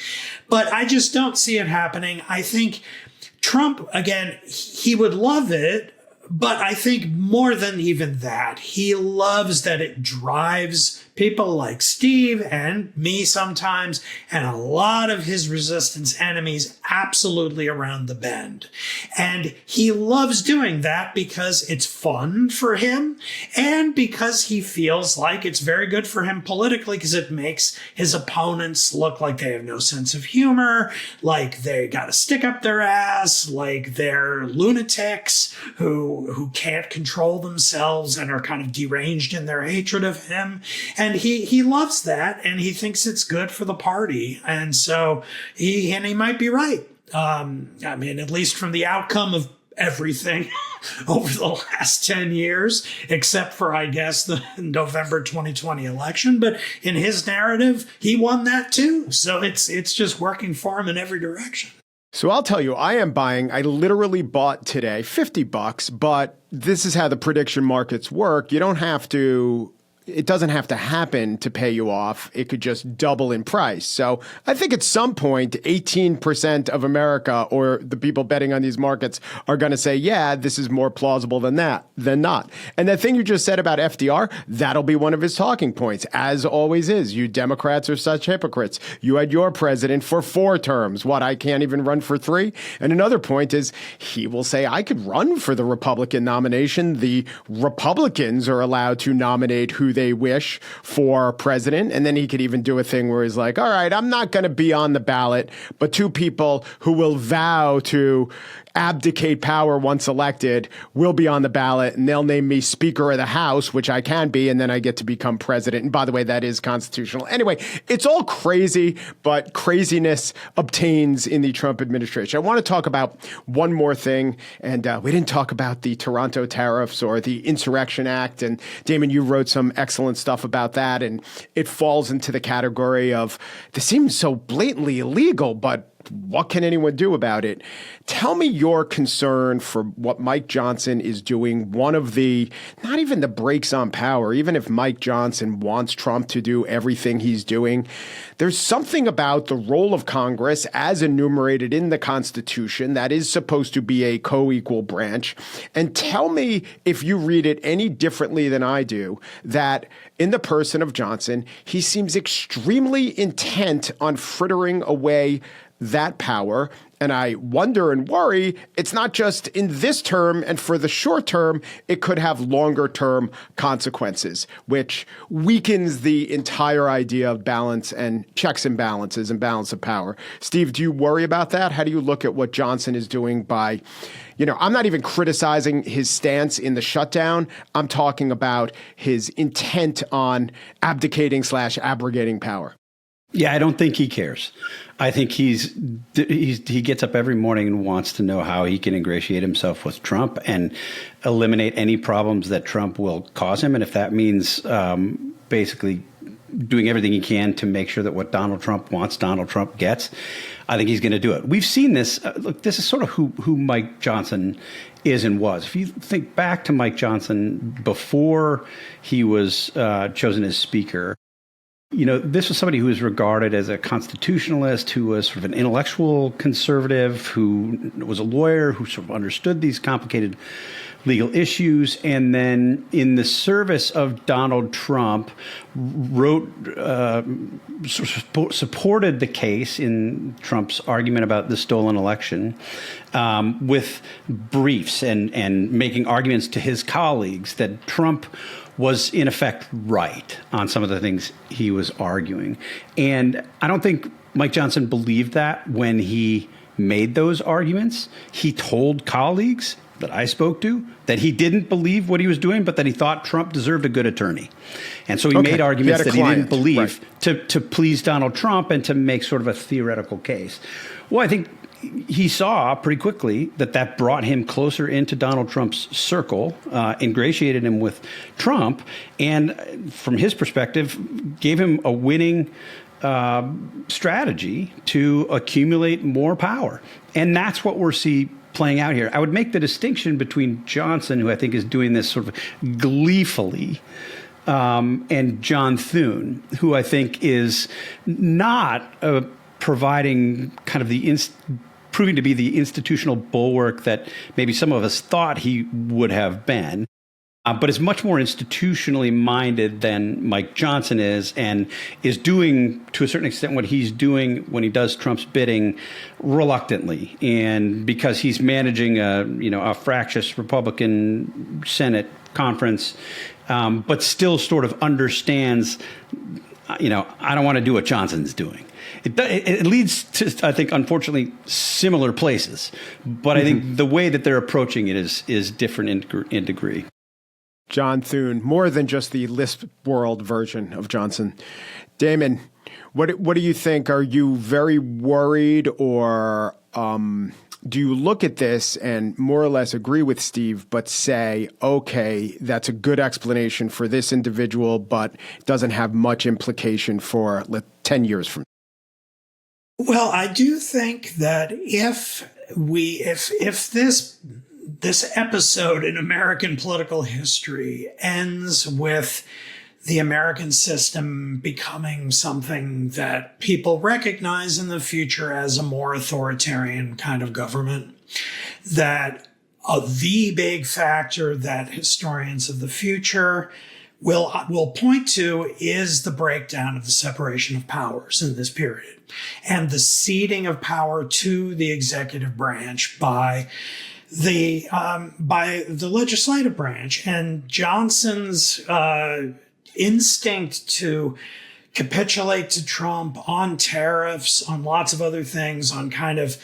But I just don't see it happening. I think Trump, again, he would love it, but I think more than even that, he loves that it drives people like Steve and me sometimes, and a lot of his resistance enemies absolutely around the bend. And he loves doing that because it's fun for him and because he feels like it's very good for him politically, because it makes his opponents look like they have no sense of humor, like they got a stick up their ass, like they're lunatics who can't control themselves and are kind of deranged in their hatred of him. And he loves that, and he thinks it's good for the party. And so he might be right. At least from the outcome of everything over the last 10 years, except for, I guess, the November 2020 election. But in his narrative, he won that too. So it's just working for him in every direction. So I'll tell you, I am buying. I literally bought today $50, but this is how the prediction markets work. You don't have to it doesn't have to happen to pay you off. It could just double in price. So I think at some point, 18% of America or the people betting on these markets are going to say, yeah, this is more plausible than not. And the thing you just said about FDR, that'll be one of his talking points, as always is. You Democrats are such hypocrites. You had your president for 4 terms. What, I can't even run for 3? And another point is he will say, I could run for the Republican nomination. The Republicans are allowed to nominate who they wish for president. And then he could even do a thing where he's like, all right, I'm not going to be on the ballot, but 2 people who will vow to abdicate power once elected will be on the ballot, and they'll name me Speaker of the House, which I can be, and then I get to become president. And by the way, that is constitutional. Anyway, it's all crazy, but craziness obtains in the Trump administration. I want to talk about one more thing, and we didn't talk about the Toronto tariffs or the Insurrection Act. And Damon, you wrote some excellent stuff about that, and it falls into the category of this seems so blatantly illegal, but what can anyone do about it? Tell me your concern for what Mike Johnson is doing. One of the, not even the brakes on power, even if Mike Johnson wants Trump to do everything he's doing, there's something about the role of Congress as enumerated in the Constitution that is supposed to be a co-equal branch. And tell me if you read it any differently than I do, that in the person of Johnson, he seems extremely intent on frittering away that power. And I wonder and worry, it's not just in this term, and for the short term, it could have longer term consequences, which weakens the entire idea of balance and checks and balances and balance of power. Steve, do you worry about that? How do you look at what Johnson is doing by, I'm not even criticizing his stance in the shutdown. I'm talking about his intent on abdicating / abrogating power. Yeah, I don't think he cares. I think he gets up every morning and wants to know how he can ingratiate himself with Trump and eliminate any problems that Trump will cause him. And if that means basically doing everything he can to make sure that what Donald Trump wants, Donald Trump gets, I think he's going to do it. We've seen this. Look, this is sort of who Mike Johnson is and was. If you think back to Mike Johnson before he was chosen as Speaker, this was somebody who was regarded as a constitutionalist, who was sort of an intellectual conservative, who was a lawyer, who sort of understood these complicated legal issues, and then in the service of Donald Trump, supported the case in Trump's argument about the stolen election with briefs and making arguments to his colleagues that Trump was in effect right on some of the things he was arguing. And I don't think Mike Johnson believed that when he made those arguments. He told colleagues that I spoke to that he didn't believe what he was doing, but that he thought Trump deserved a good attorney. And so he made arguments that he didn't believe to please Donald Trump and to make sort of a theoretical case. Well, I think he saw pretty quickly that brought him closer into Donald Trump's circle, ingratiated him with Trump, and from his perspective, gave him a winning strategy to accumulate more power. And that's what we're seeing playing out here. I would make the distinction between Johnson, who I think is doing this sort of gleefully, and John Thune, who I think is not providing kind of proving to be the institutional bulwark that maybe some of us thought he would have been, but is much more institutionally minded than Mike Johnson is, and is doing, to a certain extent, what he's doing when he does Trump's bidding reluctantly, and because he's managing a fractious Republican Senate conference, but still sort of understands, I don't want to do what Johnson's doing. It leads to, I think, unfortunately, similar places. But I think the way that they're approaching it is different in degree. John Thune, more than just the Lisp world version of Johnson. Damon, what do you think? Are you very worried, or do you look at this and more or less agree with Steve, but say, okay, that's a good explanation for this individual, but it doesn't have much implication for 10 years from now? Well, I do think that if this episode in American political history ends with the American system becoming something that people recognize in the future as a more authoritarian kind of government. That the big factor that historians of the future will point to is the breakdown of the separation of powers in this period and the ceding of power to the executive branch by the legislative branch. And Johnson's instinct to capitulate to Trump on tariffs, on lots of other things, on kind of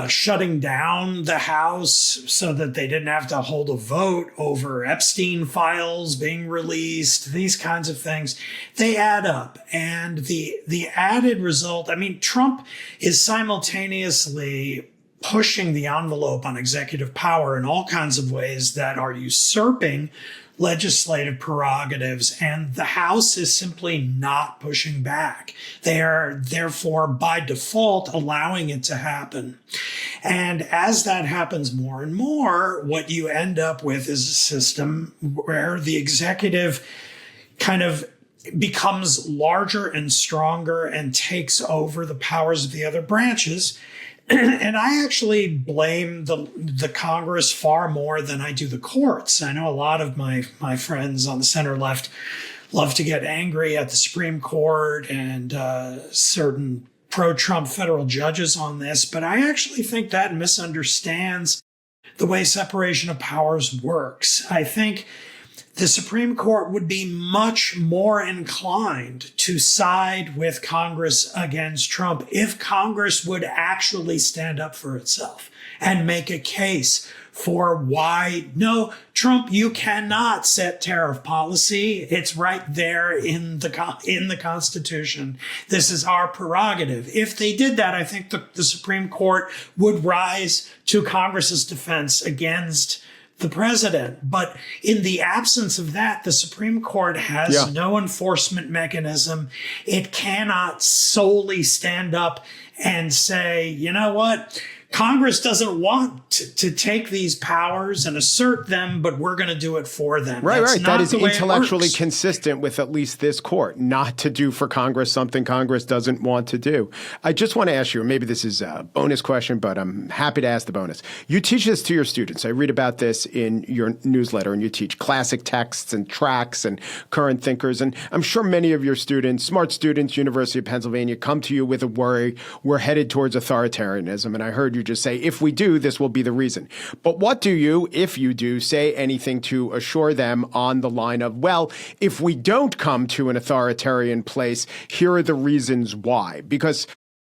shutting down the House so that they didn't have to hold a vote over Epstein files being released, these kinds of things, they add up. And the added result, I mean, Trump is simultaneously pushing the envelope on executive power in all kinds of ways that are usurping legislative prerogatives, and the House is simply not pushing back. They are therefore by default allowing it to happen. And as that happens more and more, what you end up with is a system where the executive kind of becomes larger and stronger and takes over the powers of the other branches. And I actually blame the Congress far more than I do the courts. I know a lot of my friends on the center left love to get angry at the Supreme Court and certain pro-Trump federal judges on this, but I actually think that misunderstands the way separation of powers works. I think the Supreme Court would be much more inclined to side with Congress against Trump if Congress would actually stand up for itself and make a case for why, no, Trump, you cannot set tariff policy. It's right there in the Constitution. This is our prerogative. If they did that, I think the Supreme Court would rise to Congress's defense against the president. But in the absence of that, the Supreme Court has no enforcement mechanism. It cannot solely stand up and say, you know what? Congress doesn't want to take these powers and assert them, but we're going to do it for them. Right. That is intellectually consistent consistent with at least this court, not to do for Congress something Congress doesn't want to do. I just want to ask you, maybe this is a bonus question, but I'm happy to ask the bonus. You teach this to your students. I read about this in your newsletter, and you teach classic texts and tracts and current thinkers. And I'm sure many of your students, smart students, University of Pennsylvania, come to you with a worry, we're headed towards authoritarianism. And I heard you just say, if we do, this will be the reason. But what do you, if you do, say anything to assure them on the line of, well, if we don't come to an authoritarian place, here are the reasons why? Because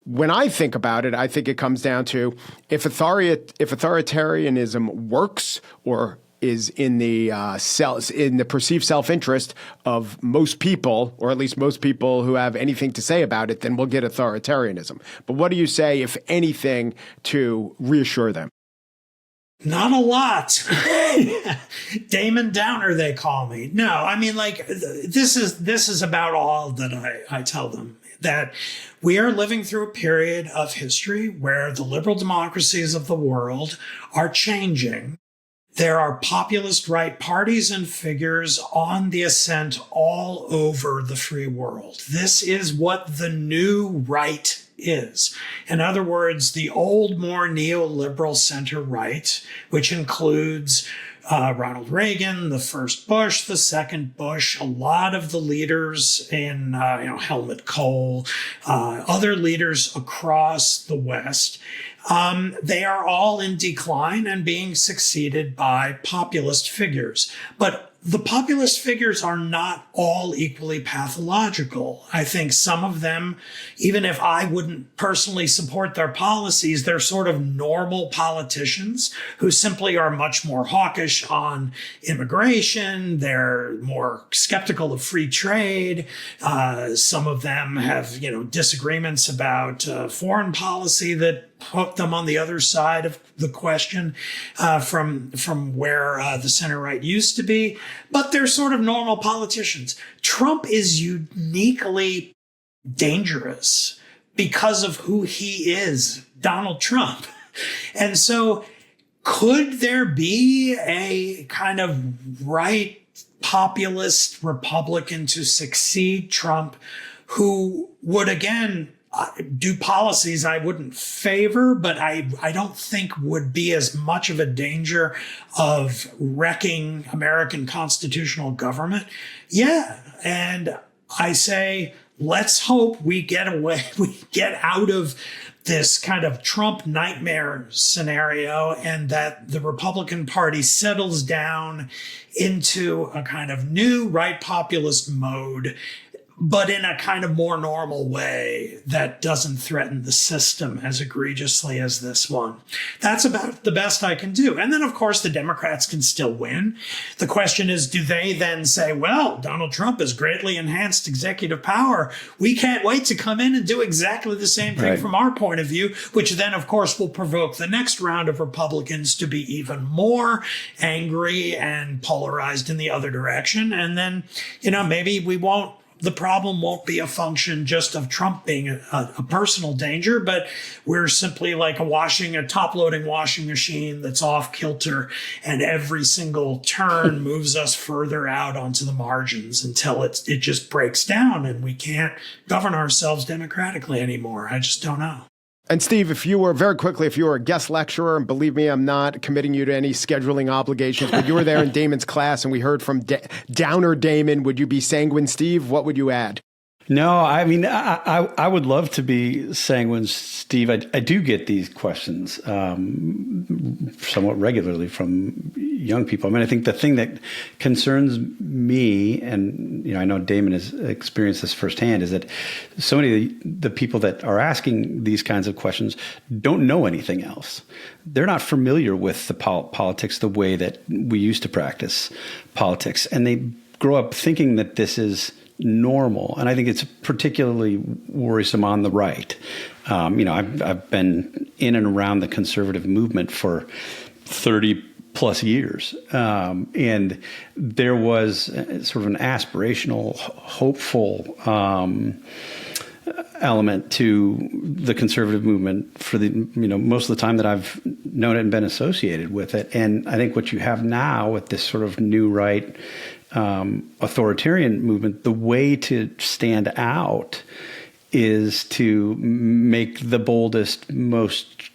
when I think about it, I think it comes down to if authoritarianism works or is in the perceived self-interest of most people, or at least most people who have anything to say about it, then we'll get authoritarianism. But what do you say, if anything, to reassure them? Not a lot. Damon Downer, they call me. No, I mean, like, this is about all that I tell them, that we are living through a period of history where the liberal democracies of the world are changing. There are populist right parties and figures on the ascent all over the free world. This is what the new right is. In other words, the old, more neoliberal center right, which includes Ronald Reagan, the first Bush, the second Bush, a lot of the leaders in, Helmut Kohl, other leaders across the West. They are all in decline and being succeeded by populist figures. But the populist figures are not all equally pathological. I think some of them, even if I wouldn't personally support their policies, they're sort of normal politicians who simply are much more hawkish on immigration. They're more skeptical of free trade. Some of them have, disagreements about foreign policy that put them on the other side of the question from where the center right used to be. But they're sort of normal politicians. Trump is uniquely dangerous because of who he is, Donald Trump. And so could there be a kind of right populist Republican to succeed Trump, who would again do policies I wouldn't favor, but I don't think would be as much of a danger of wrecking American constitutional government. Yeah. And I say, let's hope we get out of this kind of Trump nightmare scenario and that the Republican Party settles down into a kind of new right populist mode, but in a kind of more normal way that doesn't threaten the system as egregiously as this one. That's about the best I can do. And then, of course, the Democrats can still win. The question is, do they then say, well, Donald Trump has greatly enhanced executive power. We can't wait to come in and do exactly the same thing from our point of view, which then, of course, will provoke the next round of Republicans to be even more angry and polarized in the other direction. And then, maybe the problem won't be a function just of Trump being a personal danger, but we're simply like a top-loading washing machine that's off kilter, and every single turn moves us further out onto the margins until it just breaks down and we can't govern ourselves democratically anymore. I just don't know. And Steve, if you were a guest lecturer, and believe me, I'm not committing you to any scheduling obligations, but you were there in Damon's class and we heard from Downer Damon, would you be sanguine, Steve? What would you add? No, I mean, I would love to be sanguine, Steve. I do get these questions somewhat regularly from young people. I mean, I think the thing that concerns me, and I know Damon has experienced this firsthand, is that so many of the people that are asking these kinds of questions don't know anything else. They're not familiar with the politics the way that we used to practice politics, and they grow up thinking that this is normal. And I think it's particularly worrisome on the right. I've been in and around the conservative movement for 30 plus years. And there was sort of an aspirational, hopeful element to the conservative movement for the, most of the time that I've known it and been associated with it. And I think what you have now with this sort of new right authoritarian movement, the way to stand out is to make the boldest, most,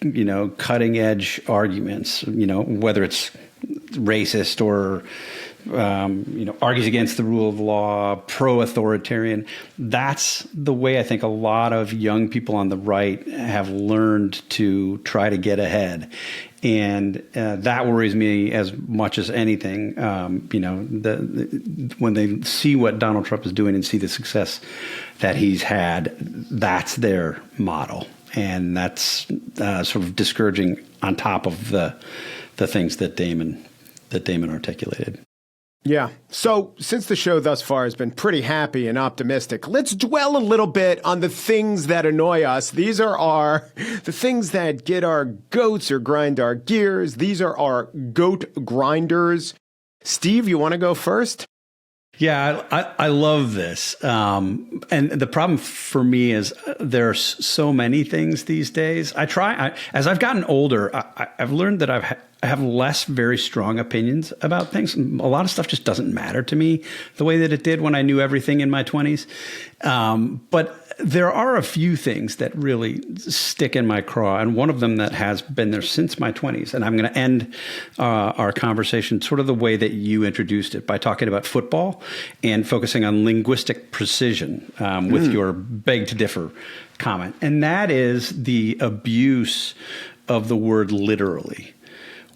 cutting edge arguments, whether it's racist or, argues against the rule of law, pro-authoritarian. That's the way I think a lot of young people on the right have learned to try to get ahead. And that worries me as much as anything. When they see what Donald Trump is doing and see the success that he's had, that's their model. And that's sort of discouraging on top of the things that Damon articulated. Yeah. So since the show thus far has been pretty happy and optimistic, let's dwell a little bit on the things that annoy us. These are the things that get our goats or grind our gears. These are our goat grinders. Steve, you want to go first? Yeah, I love this. And the problem for me is there's so many things these days. As I've gotten older, I've learned that I have less very strong opinions about things. A lot of stuff just doesn't matter to me the way that it did when I knew everything in my 20s. But there are a few things that really stick in my craw, and one of them that has been there since my 20s. And I'm going to end our conversation sort of the way that you introduced it, by talking about football and focusing on linguistic precision with your beg to differ comment. And that is the abuse of the word literally,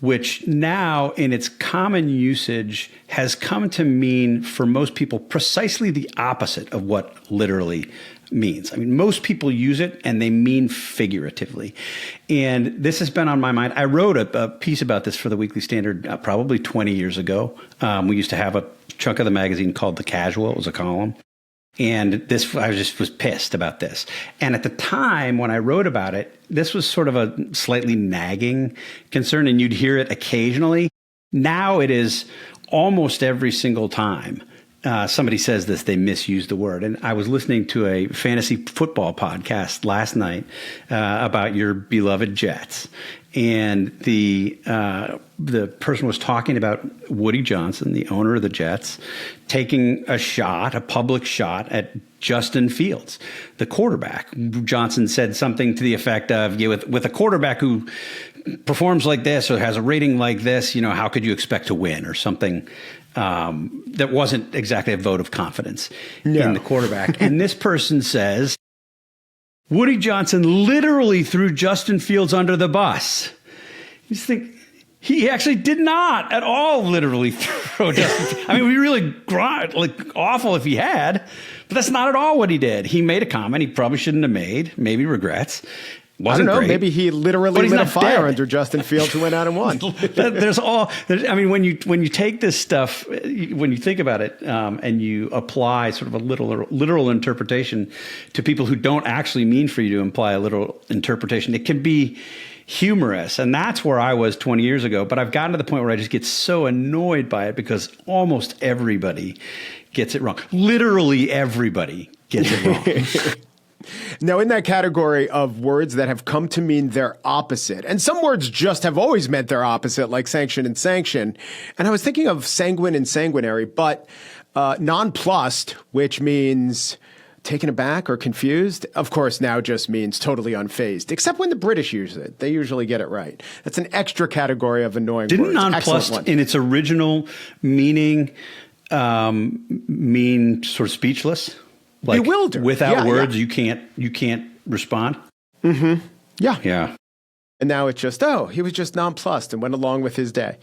which now in its common usage has come to mean for most people precisely the opposite of what literally means. I mean, most people use it and they mean figuratively. And this has been on my mind. I wrote a piece about this for the Weekly Standard probably 20 years ago. We used to have a chunk of the magazine called The Casual. It was a column. And I just was pissed about this. And at the time when I wrote about it, this was sort of a slightly nagging concern, and you'd hear it occasionally. Now it is almost every single time somebody says this, they misuse the word. And I was listening to a fantasy football podcast last night about your beloved Jets. And the person was talking about Woody Johnson, the owner of the Jets, taking a public shot at Justin Fields, the quarterback. Johnson said something to the effect of, with a quarterback who performs like this or has a rating like this, how could you expect to win, or something that wasn't exactly a vote of confidence in the quarterback. And this person says, Woody Johnson literally threw Justin Fields under the bus. You just think, he actually did not at all literally throw Justin Fields. I mean, it would be really awful if he had, but that's not at all what he did. He made a comment he probably shouldn't have made, maybe regrets. I don't know. Great. Maybe he literally lit a fire under Justin Fields, who went out and won. When you take this stuff, when you think about it, and you apply sort of a literal interpretation to people who don't actually mean for you to imply a literal interpretation, it can be humorous. And that's where I was 20 years ago. But I've gotten to the point where I just get so annoyed by it because almost everybody gets it wrong. Literally everybody gets it wrong. Now, in that category of words that have come to mean their opposite, and some words just have always meant their opposite, like sanction and sanction. And I was thinking of sanguine and sanguinary, but nonplussed, which means taken aback or confused, of course, now just means totally unfazed, except when the British use it. They usually get it right. That's an extra category of annoying words. Didn't nonplussed in its original meaning mean sort of speechless? Like bewildered. Without words, you can't respond. Mm-hmm. Yeah. Yeah. And now it's just, he was just nonplussed and went along with his day.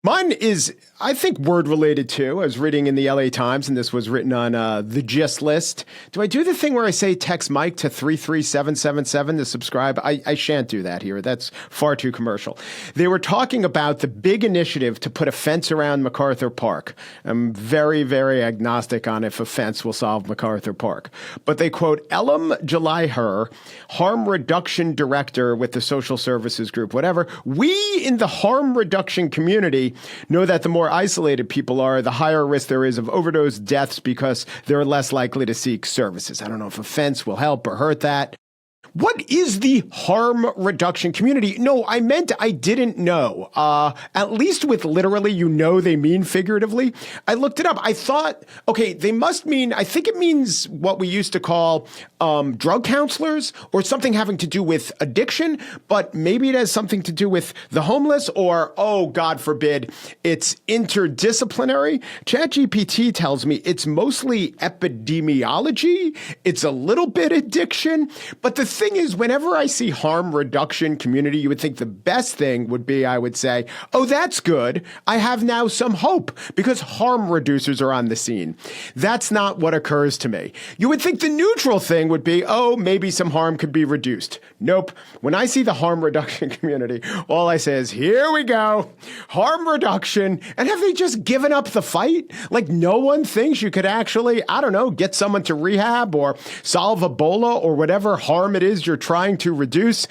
Mine is, I think, word-related, too. I was reading in the LA Times, and this was written on the Gist list. Do I do the thing where I say text Mike to 33777 to subscribe? I shan't do that here. That's far too commercial. They were talking about the big initiative to put a fence around MacArthur Park. I'm very, very agnostic on if a fence will solve MacArthur Park. But they quote Elam Jalaiher, harm reduction director with the social services group, whatever. We in the harm reduction community know that the more isolated people are, the higher risk there is of overdose deaths because they're less likely to seek services. I don't know if a fence will help or hurt that. What is the harm reduction community? No, I meant I didn't know. At least with literally, they mean figuratively. I looked it up. I thought, okay, they must mean, I think it means what we used to call drug counselors or something having to do with addiction, but maybe it has something to do with the homeless or, oh, God forbid, it's interdisciplinary. ChatGPT tells me it's mostly epidemiology. It's a little bit addiction, but the thing is, whenever I see harm reduction community, you would think the best thing would be, I would say, oh, that's good. I have now some hope because harm reducers are on the scene. That's not what occurs to me. You would think the neutral thing would be, oh, maybe some harm could be reduced. Nope. When I see the harm reduction community, all I say is, here we go. Harm reduction. And have they just given up the fight? Like no one thinks you could actually, I don't know, get someone to rehab or solve Ebola or whatever harm it is you're trying to reduce.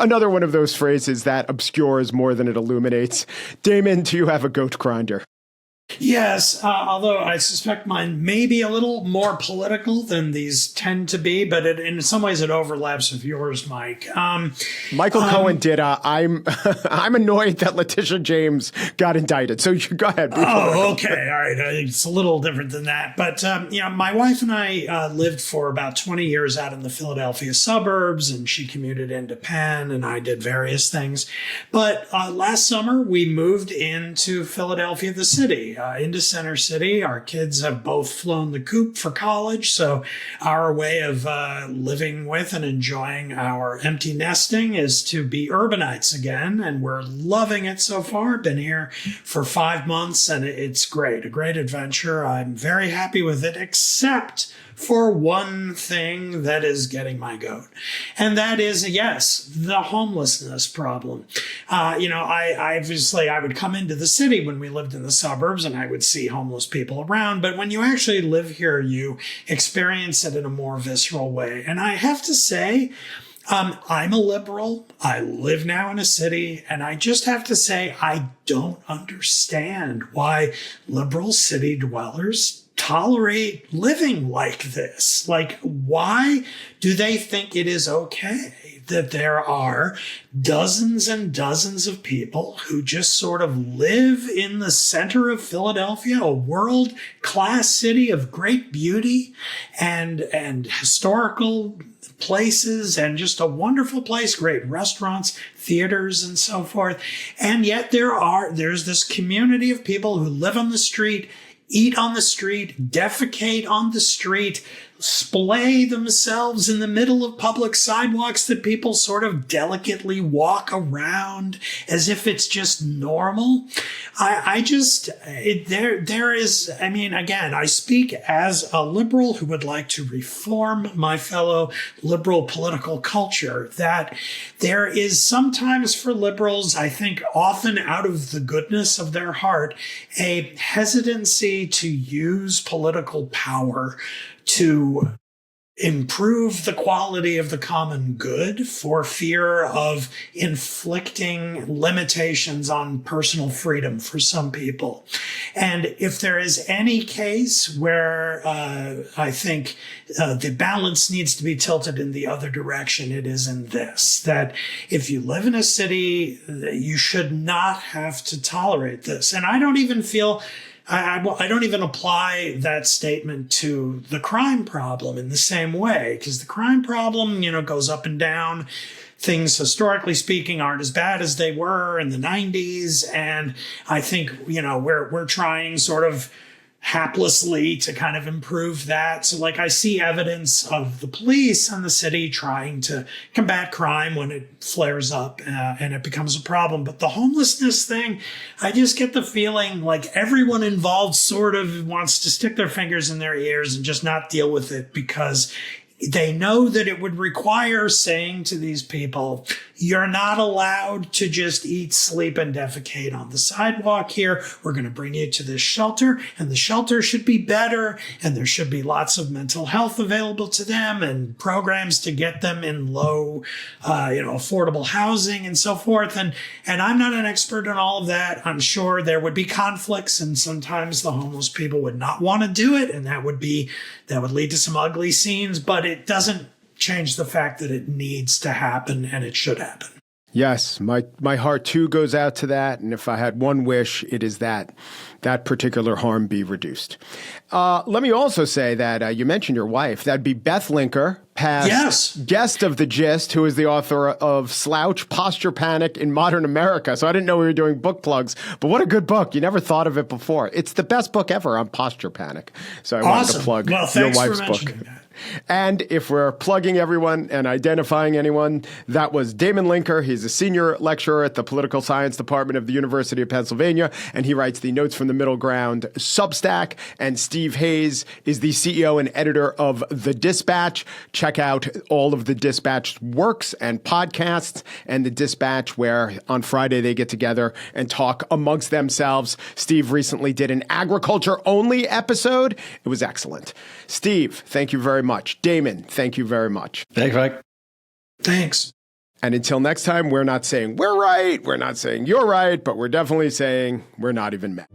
Another one of those phrases that obscures more than it illuminates. Damon, do you have a goat grinder? Yes, although I suspect mine may be a little more political than these tend to be, but in some ways it overlaps with yours, Mike. Michael Cohen did. I'm annoyed that Letitia James got indicted. So you go ahead. Oh, okay. All right. It's a little different than that. But, my wife and I lived for about 20 years out in the Philadelphia suburbs, and she commuted into Penn, and I did various things. But last summer, we moved into Philadelphia, the city. Into Center City. Our kids have both flown the coop for college, so our way of living with and enjoying our empty nesting is to be urbanites again, and we're loving it so far. Been here for 5 months, and it's great. A great adventure. I'm very happy with it, except for one thing that is getting my goat. And that is, yes, the homelessness problem. I would come into the city when we lived in the suburbs and I would see homeless people around. But when you actually live here, you experience it in a more visceral way. And I have to say, I'm a liberal. I live now in a city, and I just have to say, I don't understand why liberal city dwellers tolerate living like this. Like, why do they think it is okay that there are dozens and dozens of people who just sort of live in the center of Philadelphia, a world-class city of great beauty and historical places and just a wonderful place, great restaurants, theaters, and so forth. And yet there's this community of people who live on the street, eat on the street, defecate on the street, splay themselves in the middle of public sidewalks that people sort of delicately walk around as if it's just normal. I mean, again, I speak as a liberal who would like to reform my fellow liberal political culture, that there is sometimes for liberals, I think often out of the goodness of their heart, a hesitancy to use political power to improve the quality of the common good for fear of inflicting limitations on personal freedom for some people. And if there is any case where I think the balance needs to be tilted in the other direction, it is in this, that if you live in a city, you should not have to tolerate this. And I don't even feel I don't even apply that statement to the crime problem in the same way, because the crime problem, goes up and down. Things, historically speaking, aren't as bad as they were in the 90s. And I think, we're trying sort of haplessly to kind of improve that. So I see evidence of the police and the city trying to combat crime when it flares up and it becomes a problem. But the homelessness thing, I just get the feeling like everyone involved sort of wants to stick their fingers in their ears and just not deal with it, because they know that it would require saying to these people, you're not allowed to just eat, sleep, and defecate on the sidewalk here. We're going to bring you to this shelter, and the shelter should be better, and there should be lots of mental health available to them and programs to get them in low, affordable housing and so forth. And I'm not an expert on all of that. I'm sure there would be conflicts, and sometimes the homeless people would not want to do it, and that would lead to some ugly scenes, but it doesn't change the fact that it needs to happen and it should happen. Yes, my heart too goes out to that. And if I had one wish, it is that particular harm be reduced. Let me also say that you mentioned your wife. That'd be Beth Linker, past guest of The Gist, who is the author of Slouch, Posture Panic in Modern America. So I didn't know we were doing book plugs, but what a good book. You never thought of it before. It's the best book ever on posture panic. So I wanted to plug your wife's book. That. And if we're plugging everyone and identifying anyone, that was Damon Linker. He's a senior lecturer at the Political Science Department of the University of Pennsylvania, and he writes the Notes from the Middle Ground Substack. And Steve Hayes is the CEO and editor of The Dispatch. Check out all of The Dispatch's works and podcasts, and The Dispatch, where on Friday they get together and talk amongst themselves. Steve recently did an agriculture-only episode. It was excellent. Steve, thank you very much. Damon, thank you very much. Thanks, Mike. Thanks. And until next time, we're not saying we're right, we're not saying you're right, but we're definitely saying we're not even mad.